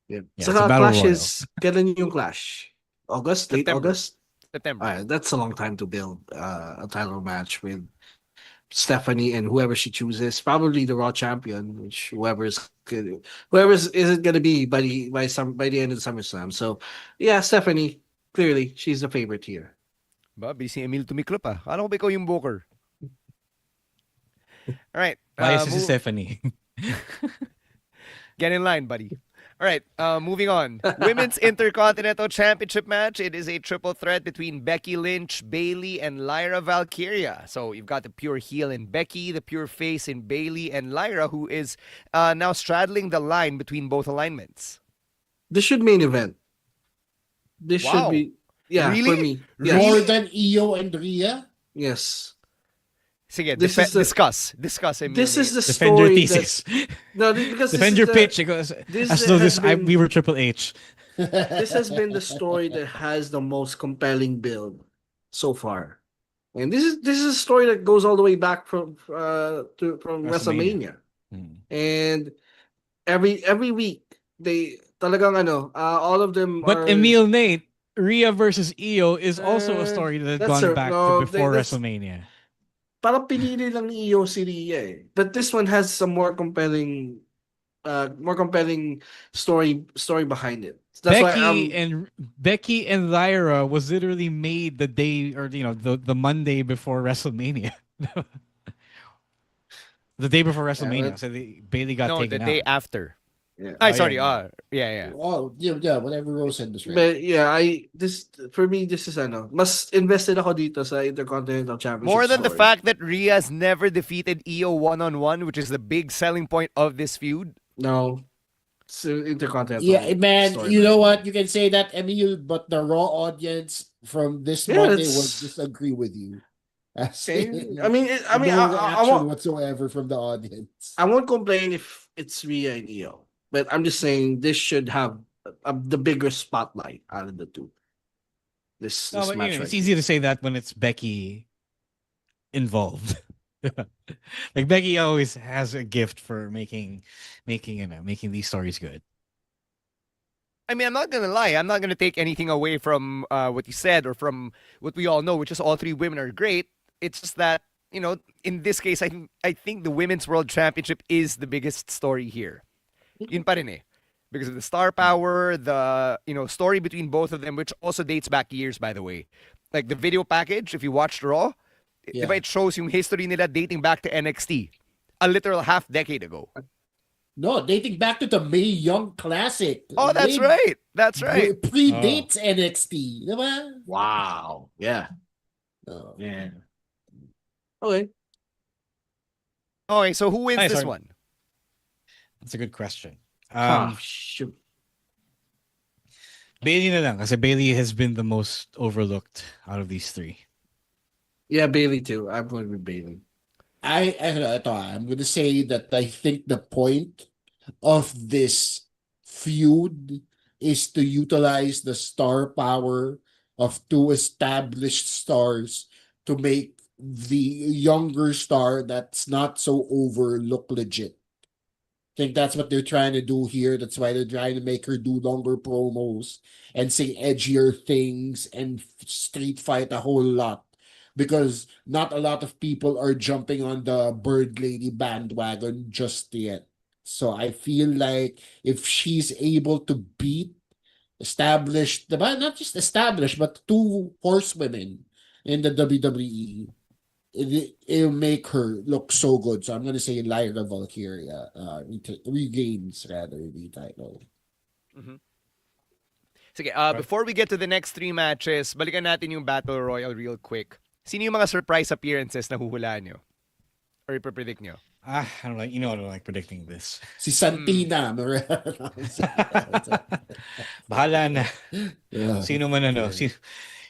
Yeah. Yeah, Saka it's a battle Clash royal. is, kailan yung Clash? Late September. August? September. That's a long time to build a title match with Stephanie and whoever she chooses. Probably the Raw champion, which whoever's isn't gonna be by the end of SummerSlam. So yeah, Stephanie, clearly she's the favorite here. Ba, busy Emil tumiklop ah. Alam ko ba ikaw yung booker? All right. Bias is Stephanie. Get in line, buddy. All right, moving on. Women's Intercontinental Championship match. It is a triple threat between Becky Lynch, Bayley, and Lyra Valkyria. So you've got the pure heel in Becky, the pure face in Bayley, and Lyra, who is now straddling the line between both alignments. This should main event. This should Wow. be Really? for me. Yes. More than Io and Rhea? Yes. Sige, This is the- discuss. Emil. This is the Defend your story thesis. No, because this Defend is your the- pitch. It goes, this as though has been- we were Triple H. This has been the story that has the most compelling build so far. And this is a story that goes all the way back from WrestleMania. And every week they talagang all of them But are, Emil Nate, Rhea versus Io is also a story that had that's gone a- back no, to before that's- WrestleMania. parang pinili lang ni Io si Rhea eh. But this one has some more compelling story behind it. That's Becky and Lyra was literally made the day or the Monday before WrestleMania. The day before WrestleMania. but- So Bailey got No, taken the day out. after. Yeah. Sorry. yeah. Yeah. Oh, yeah, whatever Rose said was right. But yeah, for me this is mas invested ako dito sa Intercontinental Championship. More than the story. fact that Rhea's never defeated Io one-on-one, which is the big selling point of this feud. No. It's Intercontinental. Yeah, man, story. you know what? You can say that, Emil, but the Raw audience from this Yeah, Monday will it's- disagree with you. Okay. I mean, no I reaction won't, whatsoever from the audience. I won't complain if it's Rhea and Io, but I'm just saying this should have the bigger spotlight out of the two. This No, but, match it's right easy to say that when it's Becky involved. Like Becky always has a gift for making these stories good. I mean, I'm not gonna lie. I'm not gonna take anything away from what you said or from what we all know, which is all three women are great. It's just that in this case, I think the Women's World Championship is the biggest story here. Yun pa rin eh. Because of the star power, the story between both of them, which also dates back years, by the way. Like the video package, if you watched Raw, Yeah. it shows yung history nila dating back to NXT, a literal half decade ago. No, dating back to the Mae Young Classic. Oh, that's Way- right. That's right. Predates NXT. Diba? Wow. Yeah. Oh. Yeah. Okay. Okay, so who wins Hi, this sorry. one? That's a good question. Shoot. Bailey na lang kasi Bailey has been the most overlooked out of these three. Yeah, Bailey too. I'm going with Bailey. I'm going to say that I think the point of this feud is to utilize the star power of two established stars to make the younger star that's not so over look legit. I think that's what they're trying to do here. That's why they're trying to make her do longer promos and say edgier things and street fight a whole lot. Because not a lot of people are jumping on the Bird Lady bandwagon just yet. So I feel like if she's able to beat established, not just established, but two horsewomen in the WWE, it'll make her look so good. So I'm gonna say Lyra Valkyria regains rather the title. Sige, before we get to the next 3 matches, balikan natin yung Battle Royal real quick. Sino yung mga surprise appearances na huhulaan nyo? Or ipapredict nyo? I don't like. You know, I don't like predicting this. Si Santina. Bahala na. Yeah. Sino man ano.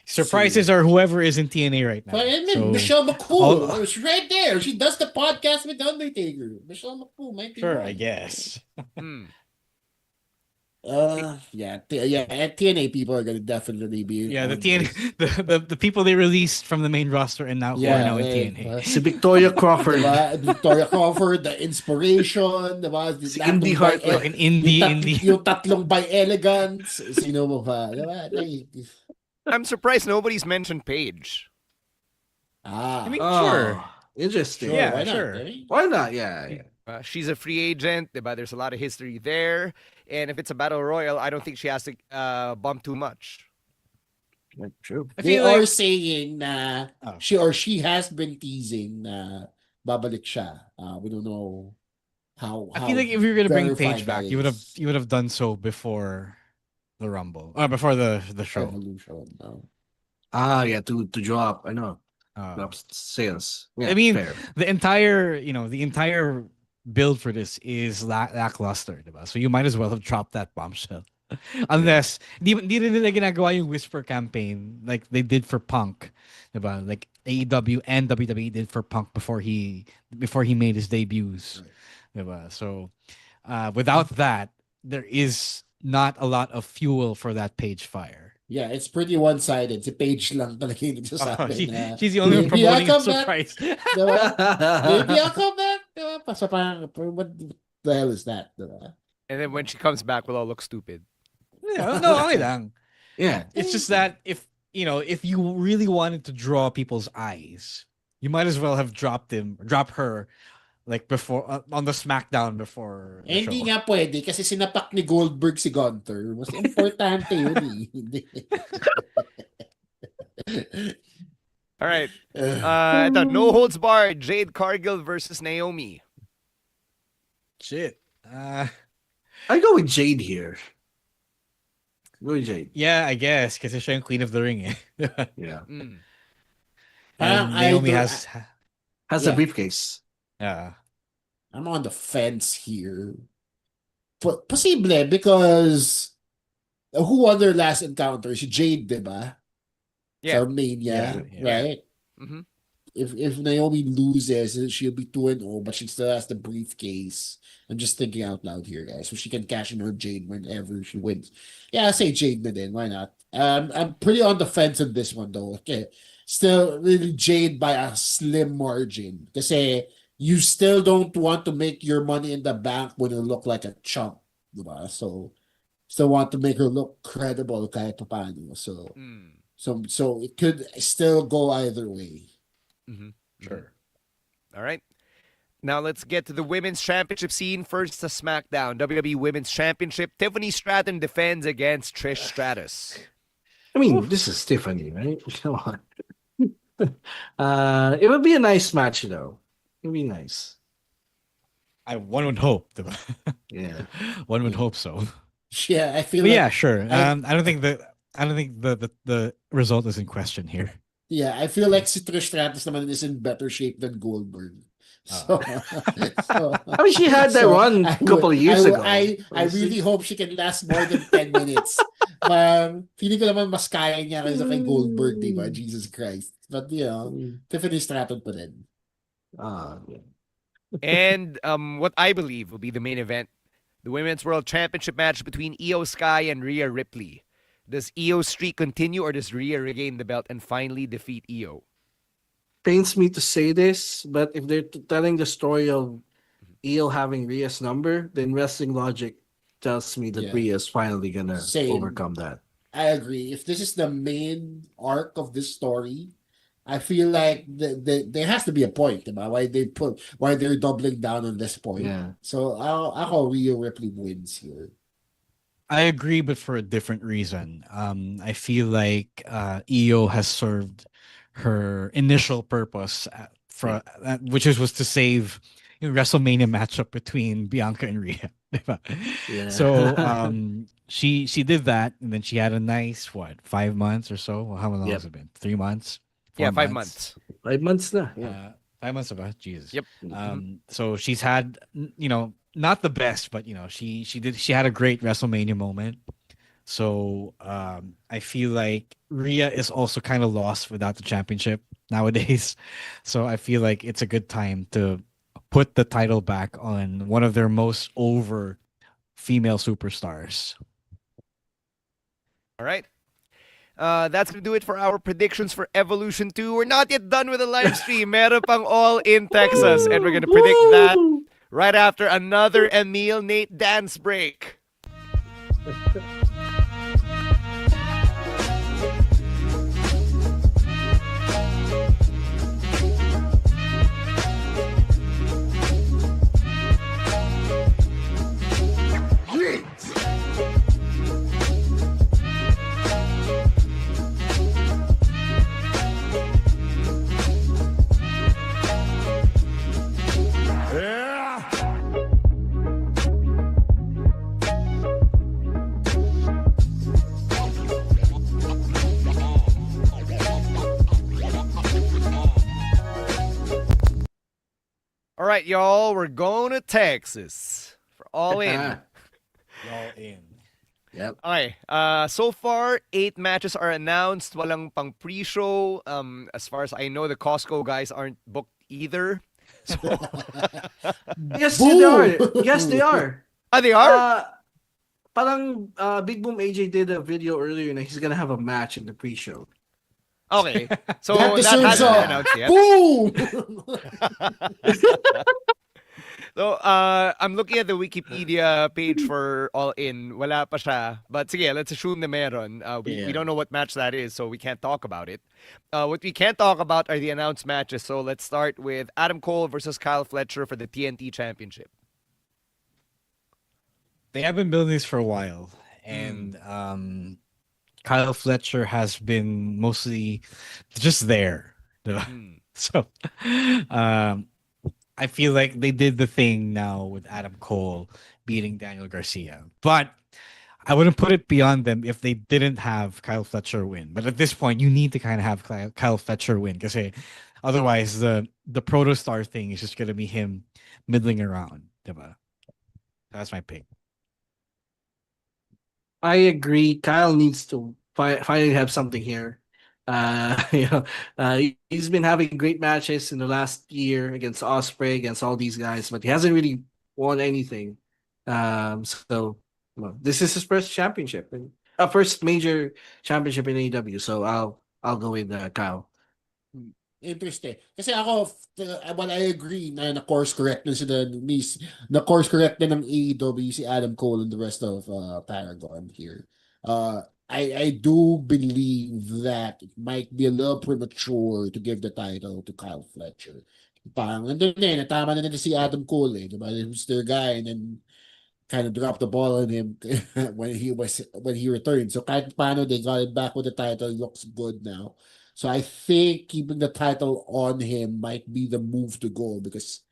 Surprises are whoever is in TNA right now. But I mean, Michelle McCool, she's right there. She does the podcast with The Undertaker. Michelle McCool might be Sure, one. I guess. TNA people are gonna definitely be. Yeah, the TNA, the people they released from the main roster and now who are now in TNA. Si Victoria Crawford. Victoria Crawford, the Inspiration, Si Indy Hartwell. Indie. Yung tatlong by Elegance. Sino mo ba? I'm surprised nobody's mentioned Paige. I mean, sure. Interesting. Yeah, why not? sure. Why not? Yeah. She's a free agent, diba? There's a lot of history there. And if it's a battle royal, I don't think she has to bump too much. True. They are saying na she has been teasing na babalik siya. We don't know how. I feel like if you're gonna bring verified Paige back, that you is. would have done so before the Rumble or before the show. Evolution. No. Yeah, to drop. I know. Drop sales. Yeah, I mean, fair. the entire build for this is lackluster, diba? So you might as well have dropped that bombshell. Unless di rin nila ginagawa yung Whisper campaign like they did for Punk, diba? Like AEW and WWE did for Punk before he made his debuts, diba? So without that, there is not a lot of fuel for that Page fire. Yeah, it's pretty one-sided. Si Paige lang talaga yung nagsasabi na, She's the only one "Maybe I'll promoting a come back." surprise. Diba? Maybe I'll come back. Diba? So parang, what the hell is that? Diba? And then when she comes back, we'll all look stupid. Yeah, no, okay lang. Yeah. It's just that if you really wanted to draw people's eyes, you might as well have drop her like before on the SmackDown before the Hindi show. nga pwede kasi sinapak ni Goldberg si Gunther. Mas importante yun eh. All right. Ito, no holds barred. Jade Cargill versus Naomi. Shit. I go with Jade here. Go with Jade. Yeah, I guess kasi siya yung Queen of the Ring eh. Yeah. And Naomi has a briefcase. Yeah. I'm on the fence here. Posible because who won their last encounter? Si Jade, diba? Yeah. Sa Mania, Yeah. right? Mm-hmm. If Naomi loses, she'll be 2-0, but she still has the briefcase. I'm just thinking out loud here, guys. So she can cash in her Jade whenever she wins. Yeah, I'll say Jade na din. Why not? I'm pretty on the fence on this one, though. Okay. Still, really Jade by a slim margin. Kasi you still don't want to make your money in the bank when you look like a chump. Diba? So, still want to make her look credible kahit paano. So it could still go either way. Mm-hmm. Sure. All right. Now let's get to the women's championship scene. First, the SmackDown WWE Women's Championship. Tiffany Stratton defends against Trish Stratus. I mean, this is Tiffany, right? Come on. It would be a nice match, though. It would be nice. One would hope. Yeah. One would hope so. Yeah, I feel But like, yeah, sure. I don't think the result is in question here. Yeah, I feel like si Trish Stratus naman is in better shape than Goldberg. So, I mean, she had that run a couple of years ago. I really hope she can last more than 10 minutes. Feeling ko naman mas kaya niya kaysa kay Goldberg, diba? Jesus Christ. But, Tiffany Stratton pa rin. Yeah. And what I believe will be the main event, the Women's World Championship match between Io Sky and Rhea Ripley. Does Io's streak continue or does Rhea regain the belt and finally defeat Io? pains me to say this, but if they're telling the story of Io having Rhea's number, then wrestling logic tells me that Yeah. Rhea is finally gonna Same. overcome that. I agree. If this is the main arc of this story, I feel like there has to be a point about why they're doubling down on this point. Yeah. So ako Rhea Ripley wins here. I agree, but for a different reason. I feel like Io has served her initial purpose which was to save WrestleMania matchup between Bianca and Rhea. Yeah. So she did that, and then she had a nice 5 months or so. Well, how long has it been? 3 months? 4 5 months. 5 months na. Yeah. 5 months about Jesus. Yep. So she's had not the best, but she had a great WrestleMania moment. So I feel like Rhea is also kind of lost without the championship nowadays. So I feel like it's a good time to put the title back on one of their most over female superstars. All right. That's going to do it for our predictions for Evolution 2. We're not yet done with the live stream. Meron pang All In Texas. And we're going to predict that right after another Emil Nate dance break. All right, y'all, we're going to Texas for All In. All In. Yep. Okay. So far, 8 matches are announced. Walang pang pre-show. As far as I know, the Costco guys aren't booked either. So... Yes, they are. Yes, they are. Ah, they are? Parang Big Boom AJ did a video earlier na he's gonna have a match in the pre-show. Okay. So That that deserves hasn't a been announced yet. boom! So, I'm looking at the Wikipedia page for All In. Wala pa siya. But sige, let's assume na meron. We don't know what match that is, so we can't talk about it. What we can talk about are the announced matches. So let's start with Adam Cole versus Kyle Fletcher for the TNT Championship. They have been building this for a while, and Kyle Fletcher has been mostly just there. So I feel like they did the thing now with Adam Cole beating Daniel Garcia. But I wouldn't put it beyond them if they didn't have Kyle Fletcher win. But at this point, you need to kind of have Kyle Fletcher win, because otherwise the protostar thing is just going to be him middling around. Diba? That's my pick. I agree. Kyle needs to finally have something here. He's been having great matches in the last year against Ospreay, against all these guys, but he hasn't really won anything. So this is his first championship, and first major championship in AEW. So I'll go with Kyle. Interesting. Kasi ako, well, I agree na course correct na course correct na ng AEW si Adam Cole and the rest of Paragon here. I do believe that it might be a little premature to give the title to Kyle Fletcher. Parang nandun natama na si Adam Cole diba? He was their guy, and then kind of dropped the ball on him when he returned. So kahit paano they got it back with the title. It looks good now. So I think keeping the title on him might be the move to go, because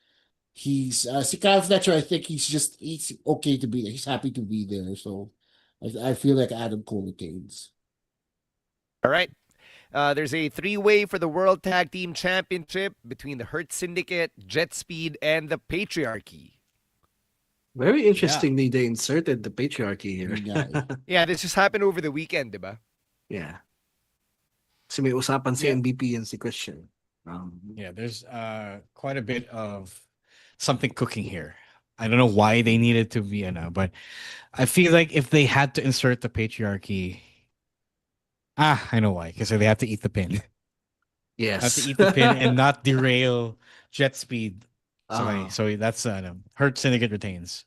he's si Kyle Fletcher, I think he's okay to be there. He's happy to be there. So I feel like Adam Cole retains. All right. There's a 3-way for the World Tag Team Championship between the Hurt Syndicate, Jet Speed, and the Patriarchy. Very interestingly, they inserted the Patriarchy here. Yeah, this just happened over the weekend, diba? Yeah. Kasi may usapan si MVP and si Christian. Yeah, there's quite a bit of something cooking here. I don't know why they needed to be but I feel like if they had to insert the Patriarchy, I know why, because they have to eat the pin. Yes. Not to eat the pin and not derail Jet Speed. So that's Hurt Syndicate retains.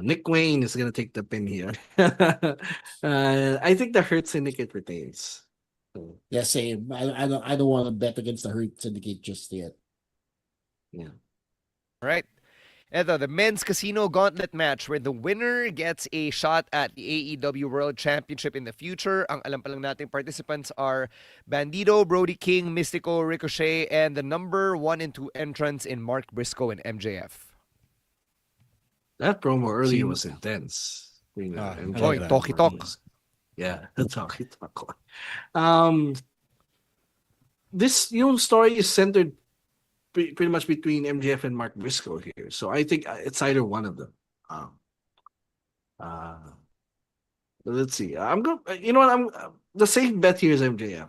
Nick Wayne is gonna take the pin here. I think the Hurt Syndicate retains. Yeah, same. I don't want to bet against the Hurt Syndicate just yet. Yeah. All right. Eto, the men's casino gauntlet match where the winner gets a shot at the AEW World Championship in the future. Ang alam pa lang nating participants are Bandido, Brody King, Mystico, Ricochet, and the number 1 and 2 entrants in Mark Briscoe and MJF. That promo earlier was intense. Talky talk. Yeah, the talky talk. This story is centered pretty much between MJF and Mark Briscoe here. So I think it's either one of them. Let's see. I'm going. You know what? The safe bet here is MJF.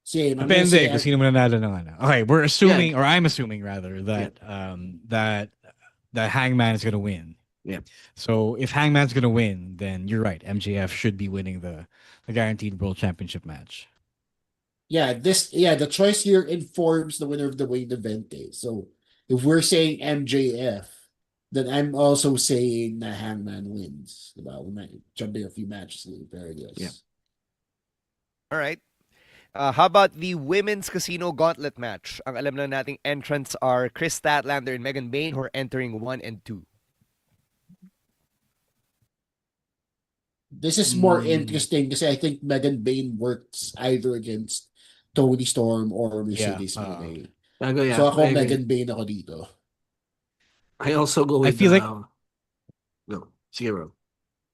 Same. Depende kasi sino mananalo ng ano. Okay, we're assuming, or I'm assuming rather, that that Hangman is going to win. Yeah. So if Hangman's going to win, then you're right. MJF should be winning the guaranteed World Championship match. Yeah, the choice here informs the winner of the main event. So if we're saying MJF, then I'm also saying that Hangman wins. We might jump in a few matches later, I guess. Yeah. All right. How about the women's casino gauntlet match? Ang alam na nating entrants are Chris Statlander and Megan Bayne, who are entering 1 and 2. This is more interesting because I think Megan Bayne works either against Tony Storm or Mercedes Moné. So ako Megan Bayne ako dito. I also go with I feel like no, zero.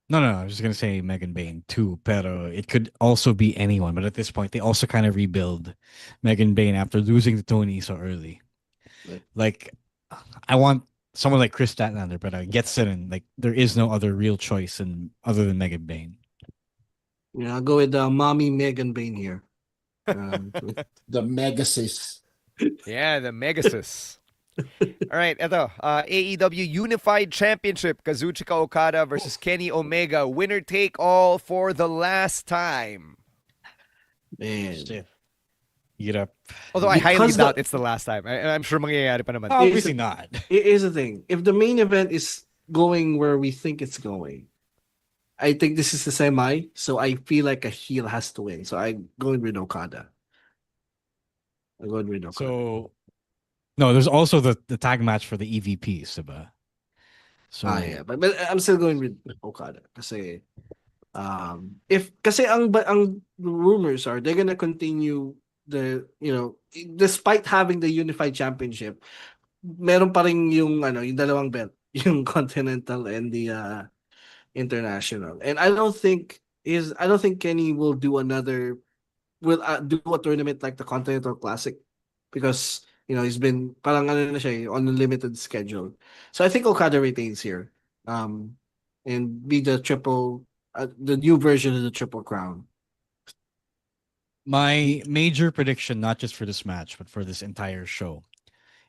No, I was just gonna say Megan Bayne too, pero it could also be anyone. But at this point, they also kind of rebuild Megan Bayne after losing to Tony so early. Right. Like, I want someone like Chris Statlander, but gets it in. Like, there is no other real choice other than Megan Bayne. Yeah, I'll go with mommy Megan Bayne here. The Megasis. Yeah, the Megasis. All right, ito. AEW Unified Championship, Kazuchika Okada versus Kenny Omega. Winner take all for the last time. Man. Get up. Although I highly doubt it's the last time. I'm sure mangyayari pa naman. Obviously not. Here's the thing. If the main event is going where we think it's going, I think this is the semi, so I feel like a heel has to win. So I'm going with Okada. So, no, there's also the tag match for the EVPs, diba? So, yeah, but I'm still going with Okada kasi kasi ang rumors are they're gonna continue despite having the unified championship, meron pa rin yung dalawang belt, yung Continental and the International. And I don't think Kenny will do do a tournament like the Continental Classic because he's been parang on a limited schedule. So I think Okada retains here. And be the new version of the Triple Crown. my major prediction, not just for this match, but for this entire show,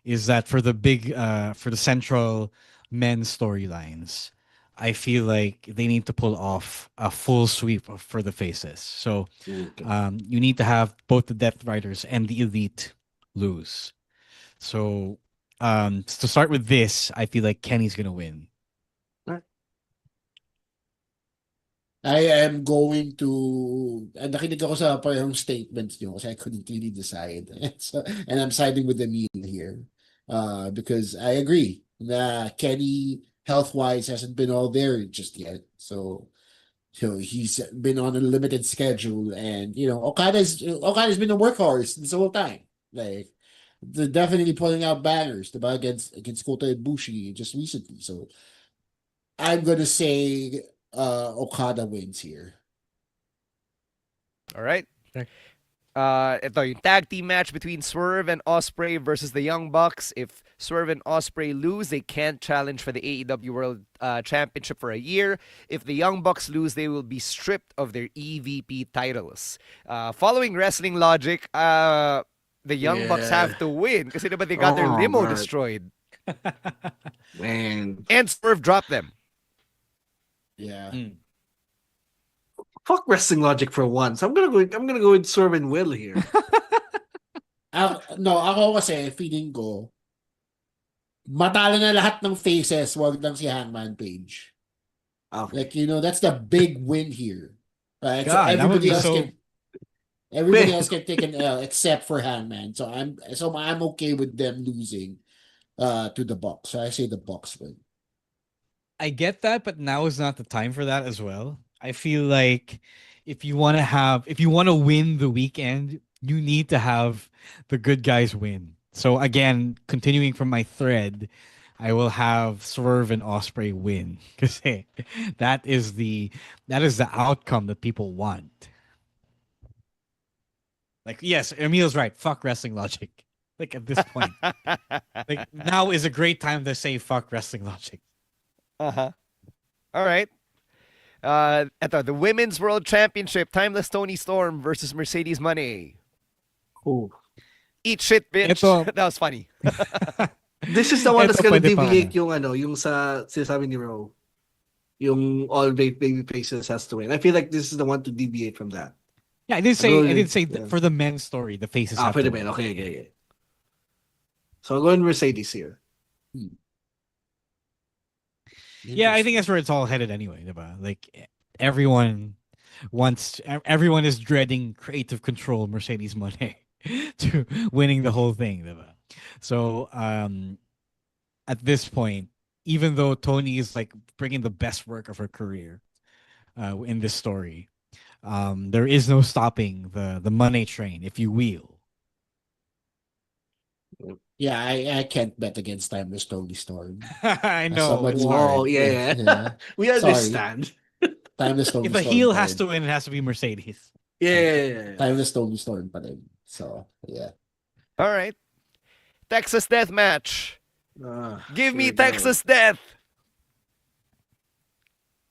is that for the central men's storylines, I feel like they need to pull off a full sweep for the faces. So you need to have both the Death Riders and the Elite lose. So to start with this, I feel like Kenny's going to win. I am going to, nakinig ako sa parang statements nyo kasi I couldn't really decide. And I'm siding with the meal here. Because I agree na Kenny health-wise hasn't been all there just yet. So he's been on a limited schedule, and Okada's been a workhorse this whole time. Like they're definitely pulling out bangers against Kota Ibushi just recently. So I'm gonna say Okada wins here. All right. Ito yung tag team match between Swerve and Ospreay versus the Young Bucks. If Swerve and Ospreay lose, they can't challenge for the AEW World Championship for a year. If the Young Bucks lose, they will be stripped of their EVP titles. Following wrestling logic, the Young Bucks have to win kasi diba they got their limo destroyed. Man. And Swerve dropped them. Yeah. Fuck wrestling logic for once. I'm gonna go with Swerve and Will here. No, ako kasi, feeling ko, matalo na lahat ng faces, wag lang si Hangman Page. Okay. Like, that's the big win here. Right? So God, that would everybody be else so. everybody else can take an L except for Hangman. So I'm okay with them losing to the Bucks. So I say the Bucks win. I get that, but now is not the time for that as well. I feel like if you want to win the weekend, you need to have the good guys win. So again, continuing from my thread, I will have Swerve and Osprey win because that is the outcome that people want. Like, yes, Emil's right. Fuck wrestling logic. Like at this point, like now is a great time to say fuck wrestling logic. All right. The Women's World Championship, Timeless Tony Storm versus Mercedes Moné. Oh. Eat shit, bitch. That was funny. This is the one that's gonna pwede pa, deviate yung sa sinasabi ni Ro. Yung all baby faces has to win. I feel like this is the one to deviate from that. Yeah, I did say for the men's story, the faces have to pwede win. ba? Okay. So I'm going Mercedes here. Yeah, I think that's where it's all headed anyway, diba? Like everyone is dreading creative control Mercedes Moné to winning the whole thing, diba? So at this point, even though Tony is like bringing the best work of her career in this story, there is no stopping the money train, if you will. Yeah, I can't bet against Timeless Tony Storm. I know. Somebody Oh, yeah. We understand. Timeless Tony If a Storm heel pa has rin. to win, it has to be Mercedes. Yeah. Timeless Tony Storm pa rin. So, yeah. All right. Texas Death Match. Give me here we Texas Death.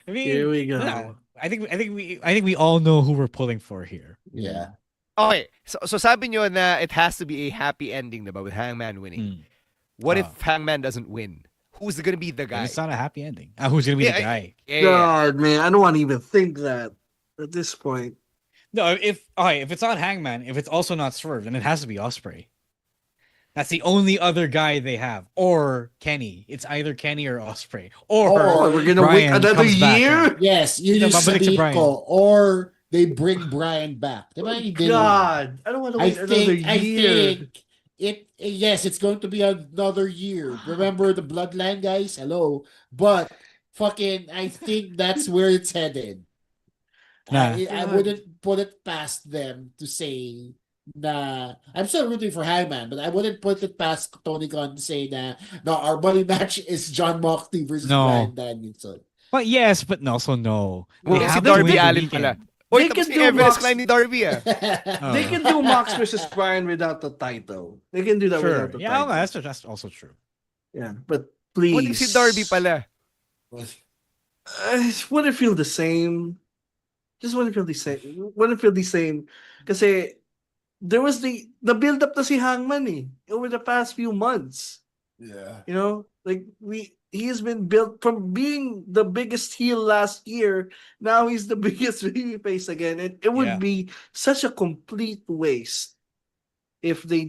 I mean, Here we go. yeah, I think we all know who we're pulling for here. Yeah. Okay, so sabi nyo na it has to be a happy ending, diba, with Hangman winning. What if Hangman doesn't win? Who's gonna be the guy? It's not a happy ending. Who's gonna be the guy? God, man, I don't want to even think that at this point. No, if it's not Hangman, if it's also not Swerve, then it has to be Osprey. That's the only other guy they have, or Kenny. It's either Kenny or Osprey, or we're gonna Brian wait another comes back. year. Yes, you just babalik si sabihin Brian. ko, or they bring Brian back. Diba? God, I don't want to wait another year. I think yes, it's going to be another year. Remember the Bloodline guys? Hello. But fucking I think that's where it's headed. Nah. I wouldn't put it past them to say na I'm still rooting for Hangman, but I wouldn't put it past Tony Khan to say na no, our money match is John Moxley versus Bryan Danielson. But yes, but also no. Well, They si have to win Darby the Allin weekend. pala. Oy, They tapos can ni do Everest Mox- Klein ni Darby They can do Mox versus Brian without the title. They can do that Sure. without the Yeah, title. that's also true. Yeah, but please. What if si Darby pala? I just wouldn't feel the same. Just wouldn't feel the same. Wouldn't feel the same. Kasi there was the build up to si Hangman over the past few months. Yeah. You know, like he's been built from being the biggest heel last year. Now he's the biggest face again. It would be such a complete waste if they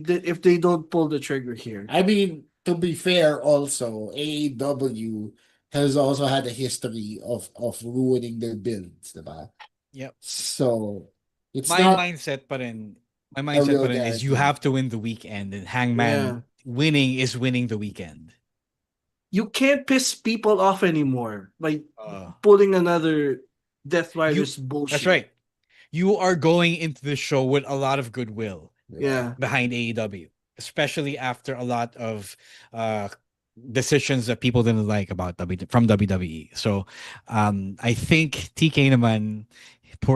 don't pull the trigger here. I mean, to be fair, also AEW has also had a history of ruining their builds, diba? Yep. So it's My not mindset real is you guarantee. have to win the weekend, and Hangman winning is winning the weekend. You can't piss people off anymore by pulling another Death Riders bullshit. That's right. You are going into the show with a lot of goodwill. Yeah. Behind AEW, especially after a lot of decisions that people didn't like about from WWE. So I think TK naman,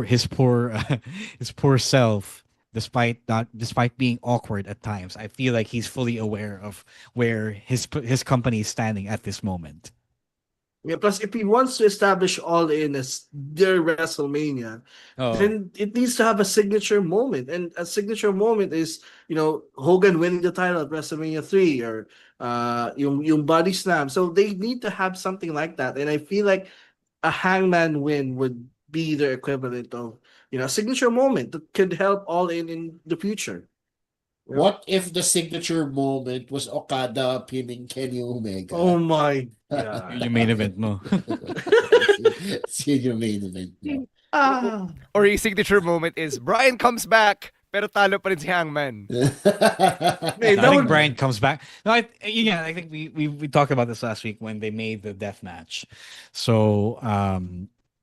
his poor self, despite being awkward at times, I feel like he's fully aware of where his company is standing at this moment. Yeah, plus if he wants to establish All In as their WrestleMania, then it needs to have a signature moment. And a signature moment is, Hogan winning the title at WrestleMania 3 or yung body slam. So they need to have something like that. And I feel like a Hangman win would be their equivalent of, a signature moment that could help All In the future. Yeah. What if the signature moment was Okada pinning Kenny Omega? Oh my God. Yung main event mo. Yung main event mo. Or a signature moment is Brian comes back, pero talo pa rin si Hangman. I think Brian comes back. No, I think we talked about this last week when they made the death match. So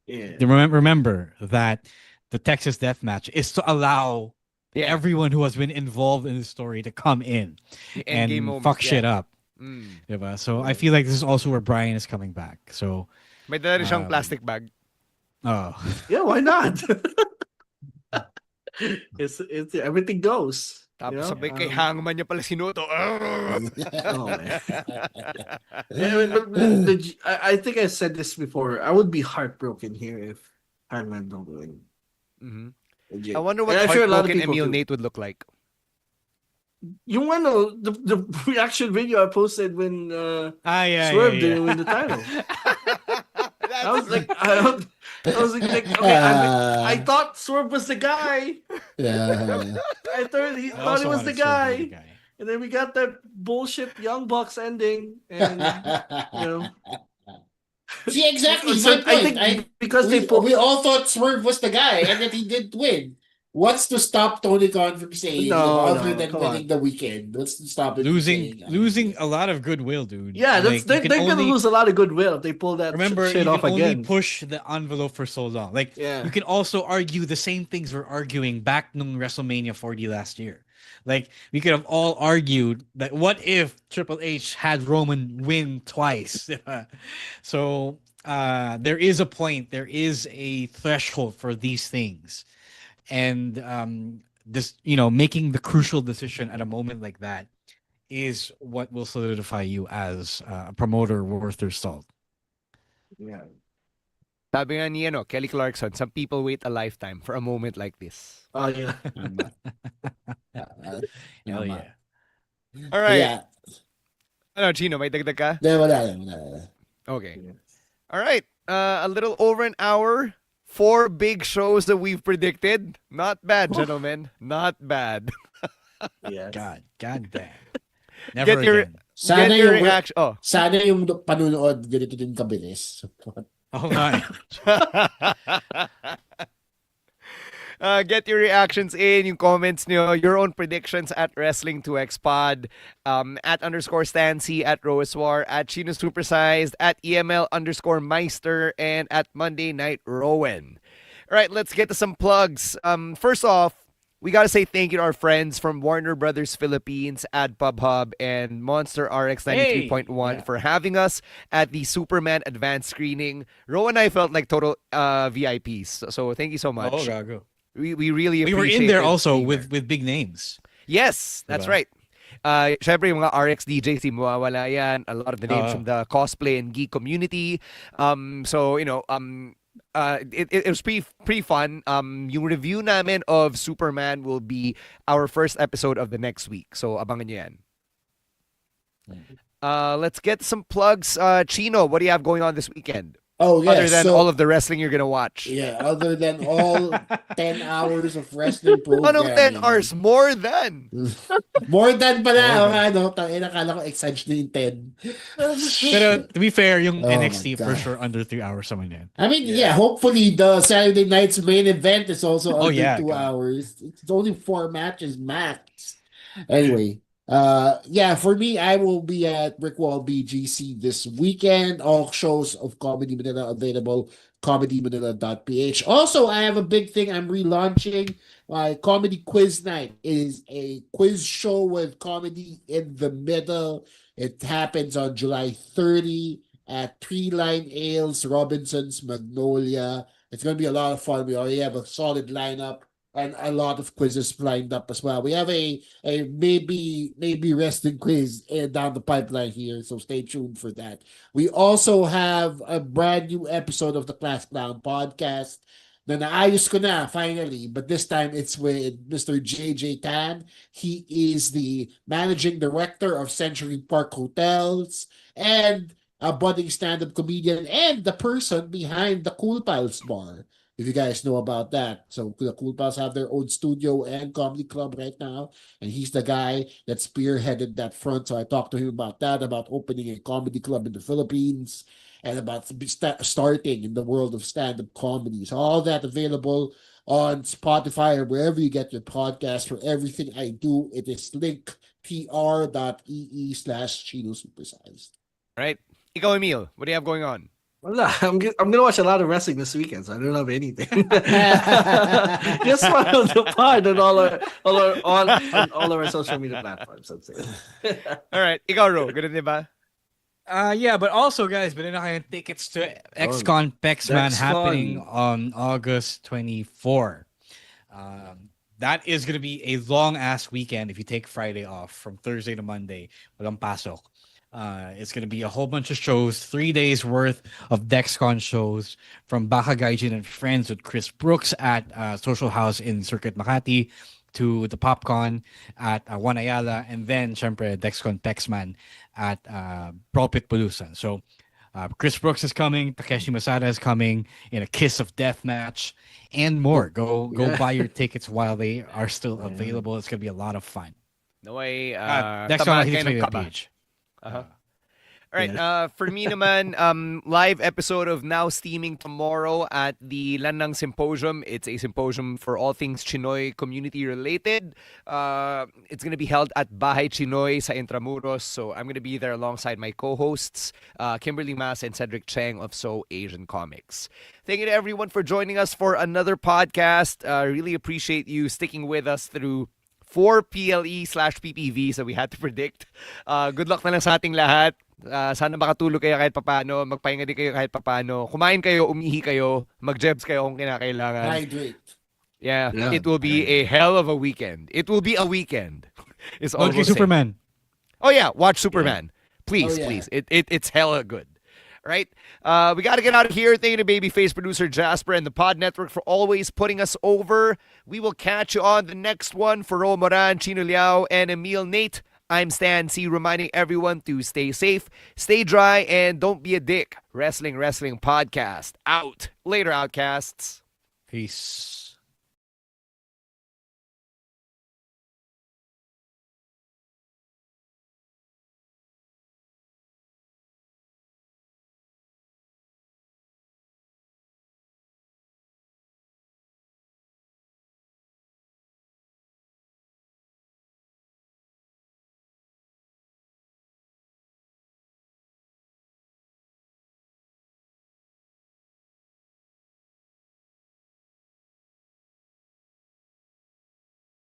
remember that the Texas death match is to allow everyone who has been involved in the story to come in and fuck shit up. Diba? So I feel like this is also where Brian is coming back. So may dala rin siyang plastic bag. Oh. Yeah, why not? it's everything goes. Tapos sabay kay Hangman niya pala sinuto. I think I said this before. I would be heartbroken here if Hangman don't win. I wonder what heartbroken Emil Nate would look like. Yung the reaction video I posted when Swerve didn't win the title. I was like, okay, I thought Swerve was the guy. Yeah. I thought he was the guy. And then we got that bullshit Young Bucks ending. And, See, exactly my point. I think because we all thought Swerve was the guy and that he didn't win. What's to stop Tony Khan from saying other than winning the weekend? What's to stop it losing a lot of goodwill, dude? Yeah, they're gonna lose a lot of goodwill if they pull that shit off again. Remember, you can only push the envelope for so long. Like you can also argue the same things we're arguing back nung WrestleMania 40 last year. Like we could have all argued that what if Triple H had Roman win twice? So there is a point, there is a threshold for these things. And this, making the crucial decision at a moment like that is what will solidify you as a promoter worth their salt. Yeah. Sabi nga ni Kelly Clarkson, some people wait a lifetime for a moment like this. Oh yeah. Hell yeah. All right. Yeah. Ano, Chino, may dagdag ka? Wala. Okay. All right. A little over an hour. 4 big shows that we've predicted. Not bad, gentlemen. Not bad. Yes. God damn. Never Get your reaction. Sana yung panunood ganito din kabilis. Oh my. Get your reactions in, yung comments nyo, your own predictions at Wrestling2XPod, at _Stancy, at Roeswar, at Chino Supersized, at EML_Meister, and at Monday Night Rowan. All right, let's get to some plugs. First off, we got to say thank you to our friends from Warner Brothers Philippines, at PubHub, and Monster RX 93.1 for having us at the Superman advanced screening. Ro and I felt like total VIPs, so thank you so much. Oh, gago. We really appreciate it. We were in there also with big names. Yes, that's right. Syempre yung mga RX DJ, si Mawawala yan, a lot of the names from the cosplay and geek community. So, it was pretty fun. Yung review namin of Superman will be our first episode of the next week. So, abangan nyo yan. Let's get some plugs. Chino, what do you have going on this weekend? Oh, yeah. Other than all of the wrestling you're going to watch. Yeah, other than all 10 hours of wrestling programming. Anong 10 hours? More than. More than pala. Nakala ko exage na yung 10. Pero to be fair, yung NXT for sure under 3 hours naman yan. I mean, hopefully the Saturday night's main event is also under 2 hours. It's only 4 matches max. Anyway. For me, I will be at Brickwall BGC this weekend. All shows of Comedy Manila available, comedymanila.ph. Also, I have a big thing I'm relaunching. My Comedy Quiz Night is a quiz show with comedy in the middle. It happens on July 30 at Three Line Ales, Robinson's, Magnolia. It's going to be a lot of fun. We already have a solid lineup and a lot of quizzes lined up as well. We have a maybe wrestling quiz down the pipeline here, so stay tuned for that. We also have a brand new episode of the Class Clown podcast na naayos ko na finally, but this time it's with Mr. JJ Tan. He is the managing director of Century Park Hotels and a budding stand-up comedian and the person behind the Cool Pals Bar. if you guys know about that. So the Cool Pals have their own studio and comedy club right now, and he's the guy that spearheaded that front. So I talked to him about that, about opening a comedy club in the Philippines, and about starting in the world of stand-up comedy. So all that available on Spotify or wherever you get your podcast. For everything I do, it is linktr.ee/Chino Supersized. Right. Ikaw, Emil, what do you have going on? Wala. I'm gonna watch a lot of wrestling this weekend, so I don't have anything. Just follow the pod on all our social media platforms. I'd say. All right, ikaw, Ro, ganun din ba? Yeah, but also, guys, but I have tickets to XCon Pexman happening on August 24. That is going to be a long-ass weekend if you take Friday off from Thursday to Monday. Walang pasok. It's going to be a whole bunch of shows, 3 days worth of DexCon shows from Baka Gaijin and Friends with Chris Brooks at Social House in Circuit Makati, to the Popcon at Juan Ayala, and then syempre DexCon Pexman at Propit Bulusan. So Chris Brooks is coming, Takeshi Masada is coming in a Kiss of Death match, and more. Go buy your tickets while they are still available. It's going to be a lot of fun. No way. DexCon page. All right. For me naman, live episode of Now Steaming tomorrow at the Lanang Symposium. It's a symposium for all things Chinoy community related. It's going to be held at Bahay Chinoy sa Intramuros. So I'm going to be there alongside my co-hosts, Kimberly Mas and Cedric Cheng of So Asian Comics. Thank you to everyone for joining us for another podcast. Really appreciate you sticking with us through 4 PLE/PPV so we had to predict. Good luck na lang sa ating lahat. Sana makatulog kayo kahit papano, magpahinga din kayo kahit papano, kumain kayo, umihi kayo, mag-jebs kayo kung kinakailangan. Hydrate. Yeah, it will be a hell of a weekend. It will be a weekend. It's all Superman. Oh yeah, watch Superman. Please, Oh, yeah. please. It's hella good. Right? We got to get out of here. Thank you to Babyface producer Jasper and the Pod Network for always putting us over. We will catch you on the next one. For Ro Moran, Chino Liao, and Emil Nate, I'm Stan C, reminding everyone to stay safe, stay dry, and don't be a dick. Wrestling Podcast. Out. Later, Outcasts. Peace.